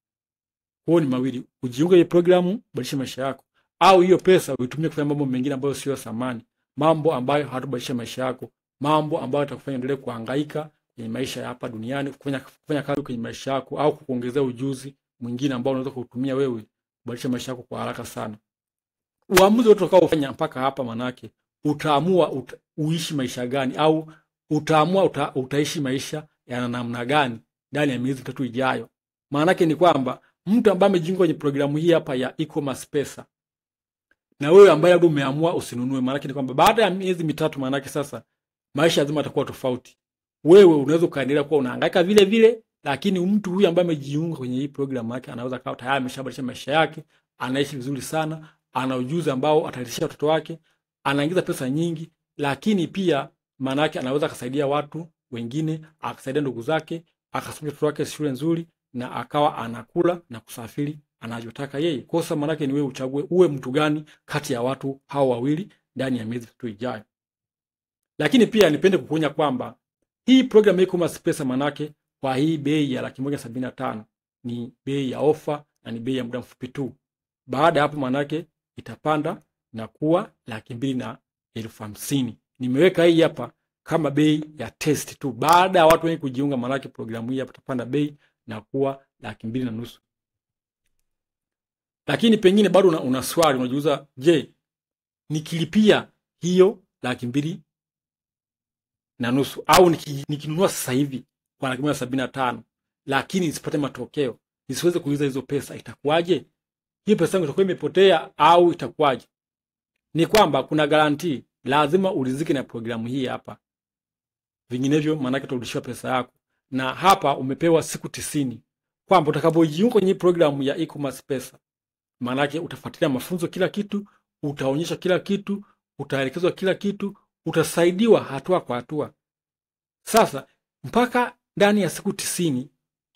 Huo ni mawili: ujiunge hii programu badilisha maisha yako, au hiyo pesa uitumie kufanya mambo mengine ambayo sio thamani, mambo ambayo hatabadilisha maisha yako, mambo ambayo yatakufanya endelee kuhangaika kwenye maisha ya hapa duniani, kufanya kazi kwenye maisha yako, au kukuongezea ujuzi mwingine ambao unaweza kutumia wewe kubadilisha maisha yako kwa haraka sana. Uamuzi wote utakaofanya mpaka hapa, manake utaamua uishi maisha gani, au utaamua utaishi maisha ya namna gani ndani ya miezi 3 ijayo. Maanake ni kwamba mtu ambaye amejiunga kwenye programu hii hapa ya e-commerce pesa, na wewe ambaye labda umeamua usinunue, maanake ni kwamba baada ya miezi 3, maanake sasa maisha lazima yatakuwa tofauti. Wewe unaweza kaendelea kuwa unahangaika vile vile, lakini mtu huyu ambaye amejiunga kwenye hii programu yake anaweza kawa tayari ameshabadilisha maisha yake, anaishi vizuri sana, ana ujuzi ambao atalisha watoto wake, anaingiza pesa nyingi, lakini pia maanake anaweza kusaidia watu wengine, akasaidia ndugu zake, akasomesha watoto wake shule nzuri, na akawa anakula na kusafiri anavyotaka yeye. Kosa maana yake ni wewe uchague uwe mtu gani kati ya watu hao wawili ndani ya miezi 3 ijayo. Lakini pia nipende kukuonya kwamba hii program ya e-commerce pesa manake kwa hii bei ya 175 ni bei ya ofa na ni bei ya muda mfupi tu. Baada hapo manake itapanda na kuwa 250,000. Nimeweka hii hapa kama bei ya test tu. Baada ya watu wengi kujiunga manake programu hii hapa itapanda bei na kuwa 250,000. Lakini pengine bado una swali, unajiuliza, je, nikilipia hiyo 250,000 au nikinunua sasa hivi kwa 175 lakini nisipate matokeo, nisiweze kuuza hizo pesa, itakuwaje? Hii pesa yangu itakuwa imepotea au itakuwaje? Ni kwamba kuna guarantee, lazima ulizike na programu hii hapa. Vinginevyo maana yake utarudishiwa pesa yako. Na hapa umepewa siku 90 kwamba utakapojiunga kwenye programu ya e-commerce pesa, maana yake utafuatilia mafunzo kila kitu, utaonyesha kila kitu, utaelekezwa kila kitu, utasaidiwa hatua kwa hatua. Sasa mpaka ndani ya siku 90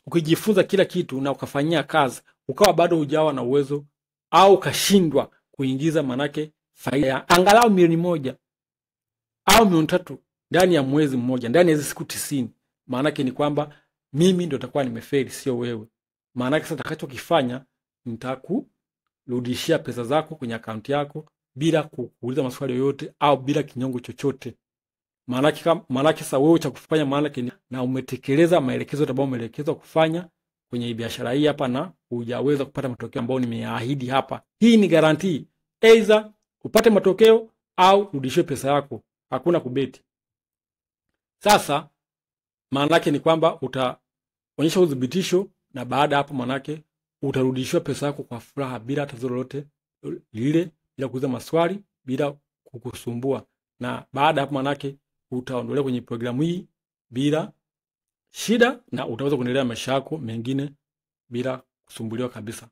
ukijifunza kila kitu na ukafanyia kazi, ukawa bado hujawa na uwezo au kashindwa kuingiza manake faida ya angalau 1,000,000 au 300,000 ndani ya mwezi mmoja, ndani ya siku 90, manake ni kwamba mimi ndio nitakuwa nimefeli, sio wewe. Manake sasa nitakachokifanya nitakurudishia pesa zako kwenye akaunti yako bila kuuliza maswali yoyote au bila kinyongo chochote. Manake sasa wewe cha kufanya manake na umetekeleza maelekezo ambayo umeelekezwa kufanya kwenye biashara hii hapa na hujaweza kupata matokeo ambayo nimeahidi hapa. Hii ni guarantee. Either upate matokeo au urudishwe pesa yako. Hakuna kubeti. Sasa manake ni kwamba utaonyesha udhibitisho na baada hapo manake utarudishwa pesa yako kwa furaha bila tatizo lolote lile, bila kuuliza maswali, bila kukusumbua. Na baada hapo manake utaondolewa kwenye programu hii bila shida na utaweza kuendelea maisha yako mengine bila kusumbuliwa kabisa.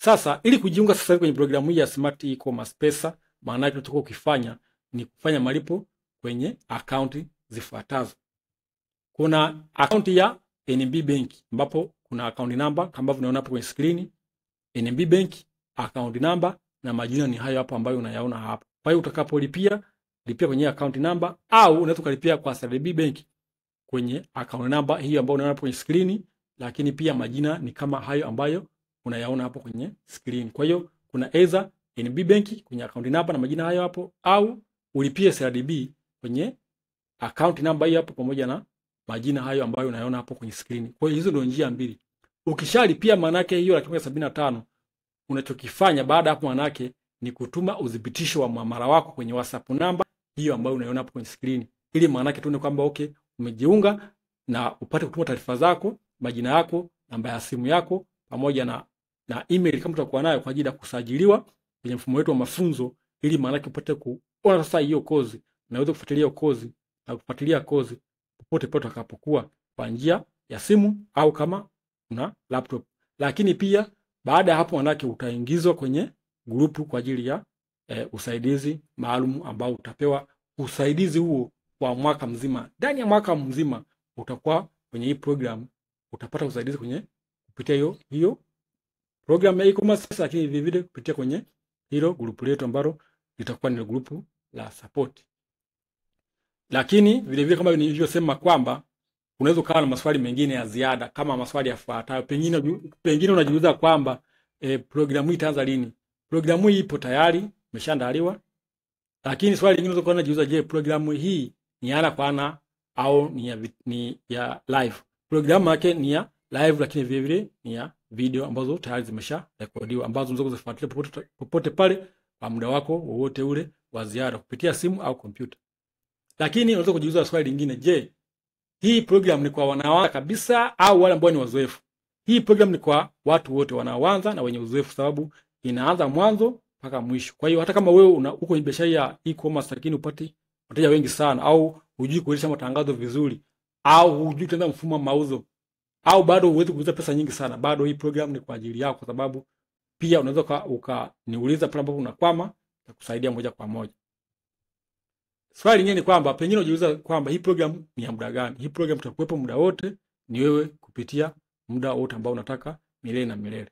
Sasa ili kujiunga sasa kwenye programu hii ya Smart E-commerce pesa, maana yake unatakiwa ukifanya ni kufanya malipo kwenye akaunti zifuatazo. Kuna akaunti ya NMB Bank ambapo kuna account number kama ambavyo unaona hapo kwenye screen. NMB Bank account number na majina ni hayo hapo ambayo unayaona hapa. Kwa hiyo utakapolipia, lipia kwenye account number au unaweza kulipia kwa CRDB Bank kwenye account number hiyo ambayo unaona hapo kwenye screen, lakini pia majina ni kama hayo ambayo unayaona hapo kwenye screen. Kwa hiyo kuna either NMB Bank kwenye account number na majina hayo hapo au ulipie CRDB kwenye account number hiyo hapo pamoja na majina hayo ambayo unayaona hapo kwenye screen. Kwa hiyo hizo ndio njia mbili. Ukishalipia manake hiyo 175, unachokifanya baada hapo manake ni kutuma udhibitisho wa muamala wako kwenye WhatsApp namba hiyo ambayo unaona hapo kwenye screen. Ili manake tuone kwamba okay, umejiunga na upate kutuma taarifa zako, majina yako, namba ya simu yako pamoja na email kama utakuwa nayo kwa ajili ya kusajiliwa kwenye mfumo wetu wa mafunzo, ili manake upate kuona sasa hiyo kozi na uweze kufuatilia hiyo kozi na kufuatilia kozi popote pale utakapokuwa kwa njia ya simu au kama una laptop. Lakini pia baada ya hapo manake utaingizwa kwenye grupu kwa ajili ya usaidizi maalum ambao utapewa usaidizi huo kwa mwaka mzima. Ndani ya mwaka mzima utakuwa kwenye hii program, utapata usaidizi kwenye kupitia hiyo program ya e-commerce, lakini vile vile kupitia kwenye hilo grupu letu ambalo litakuwa ni grupu la support. Lakini vile vile kama nilivyosema kwamba unaweza kuwa na maswali mengine ya ziada kama maswali yafuatayo. Pengine unajiuliza kwamba programu hii itaanza lini? Programu hii ipo tayari, imeshaandaliwa. Lakini swali lingine unaweza kuwa unajiuliza, je, programu hii ni ana kwa ana au ni ya live? Programu yake ni ya live, lakini vile vile ni ya video ambazo tayari zimesha rekodiwa ambazo unaweza kuzifuatilia popote pale kwa muda wako wowote ule wa ziada kupitia simu au kompyuta. Lakini unaweza kujiuliza swali lingine, je, hii program ni kwa wanawake kabisa au wale ambao ni wazoefu? Hii program ni kwa watu wote wanaoanza na wenye uzoefu, sababu inaanza mwanzo mpaka mwisho. Kwa hiyo hata kama wewe uko kwenye biashara ya e-commerce lakini upati wateja wengi sana, au hujui kuendesha matangazo vizuri, au hujui kutengeneza mfumo wa mauzo, au bado huwezi kuuza pesa nyingi sana, bado hii program ni kwa ajili yako, kwa sababu pia unaweza ukaniuliza pale ambapo unakwama na kusaidia moja kwa moja. Swali lingine ni kwamba pengine unajiuliza kwamba hii program ni ya muda gani? Hii program itakuwepo muda wote, ni wewe kupitia muda wote ambao unataka, milele na milele.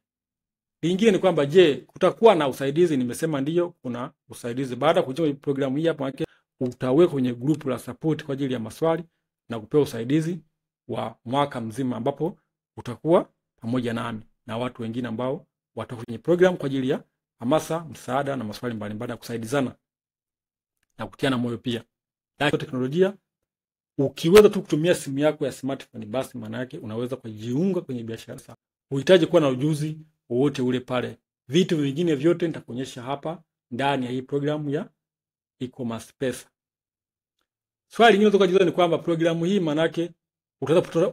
Lingine ni kwamba je, kutakuwa na usaidizi? Nimesema ndiyo, kuna usaidizi. Baada ya kujiunga programu hii hapa, utawekwa kwenye group la support kwa ajili ya maswali na kupewa usaidizi wa mwaka mzima, ambapo utakuwa pamoja nami na watu wengine ambao watakuwa kwenye program kwa ajili ya hamasa, msaada na maswali mbalimbali ya kusaidizana na kutiana moyo pia. Na teknolojia, ukiweza tu kutumia simu yako ya smartphone, basi maana yake unaweza kujiunga kwenye biashara sasa. Uhitaji kuwa na ujuzi wowote ule pale. Vitu vingine vyote nitakuonyesha hapa ndani ya hii programu ya e-commerce pesa. Swali lingine kutoka ni kwamba programu hii maana yake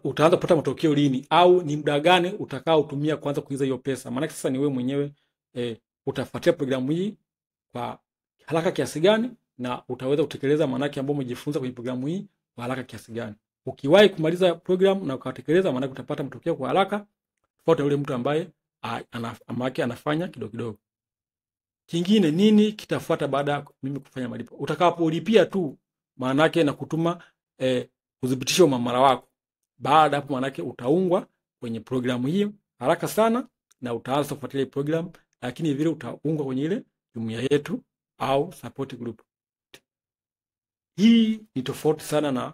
utaanza kupata matokeo lini, au ni muda gani utakao tumia kwanza kuingiza hiyo pesa? Maana sasa ni wewe mwenyewe utafuatia programu hii kwa haraka kiasi gani, na utaweza kutekeleza maana yake ambao umejifunza kwenye programu hii kwa haraka kiasi gani. Ukiwahi kumaliza programu na ukatekeleza, maana utapata matokeo kwa haraka, tofauti na yule mtu ambaye anafanya kidogo kidogo. Kingine, nini kitafuata baada ya mimi kufanya malipo? Utakapolipia tu maana yake na kutuma kudhibitisha uamala wako, baada hapo maana yake utaungwa kwenye programu hii haraka sana na utaanza kufuatilia program, lakini vile utaungwa kwenye ile jumuiya yetu au support group. Hii ni tofauti sana na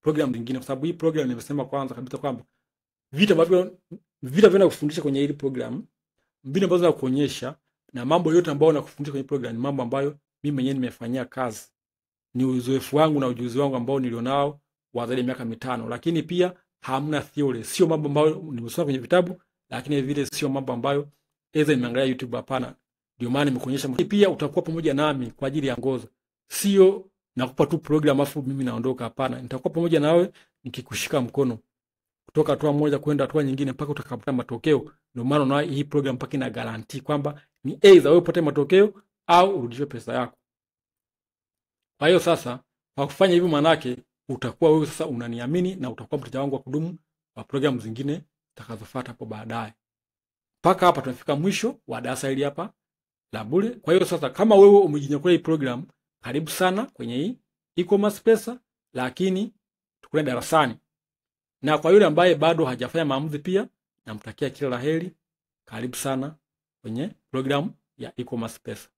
program zingine, kwa sababu hii program nimesema kwanza kabisa kwamba vita vinakufundisha kwenye hii program, mbinu ambazo nakuonyesha na mambo yote ambayo nakufundisha kwenye program ni mambo ambayo mimi mwenyewe nimefanyia kazi. Ni uzoefu wangu na ujuzi wangu ambao nilionao wa zaidi ya miaka 5, lakini pia hamna theory. Sio mambo ambayo nimesoma kwenye vitabu, lakini vile sio mambo ambayo aidha nimeangalia YouTube, hapana. Ndio maana nimekuonyesha. Pia utakuwa pamoja nami kwa ajili ya ngozo. Sio nakupa tu program afu mimi naondoka, hapana. Nitakuwa pamoja nawe nikikushika mkono kutoka hatua moja kwenda hatua nyingine mpaka utakapata matokeo. Ndio maana na hii program mpaka ina guarantee kwamba ni aidha wewe upate matokeo au urudishe pesa yako. Kwa hiyo sasa, kwa kufanya hivyo maana yake utakuwa wewe sasa unaniamini na utakuwa mteja wangu wa kudumu wa programu zingine zitakazofuata hapo baadaye. Mpaka hapa tunafika mwisho wa darasa hili hapa la bure. Kwa hiyo sasa, kama wewe umejinyakulia hii program, karibu sana kwenye hii e-commerce pesa, lakini tukutane darasani. Na kwa yule ambaye bado hajafanya maamuzi pia, namtakia kila laheri. Karibu sana kwenye program ya e-commerce pesa.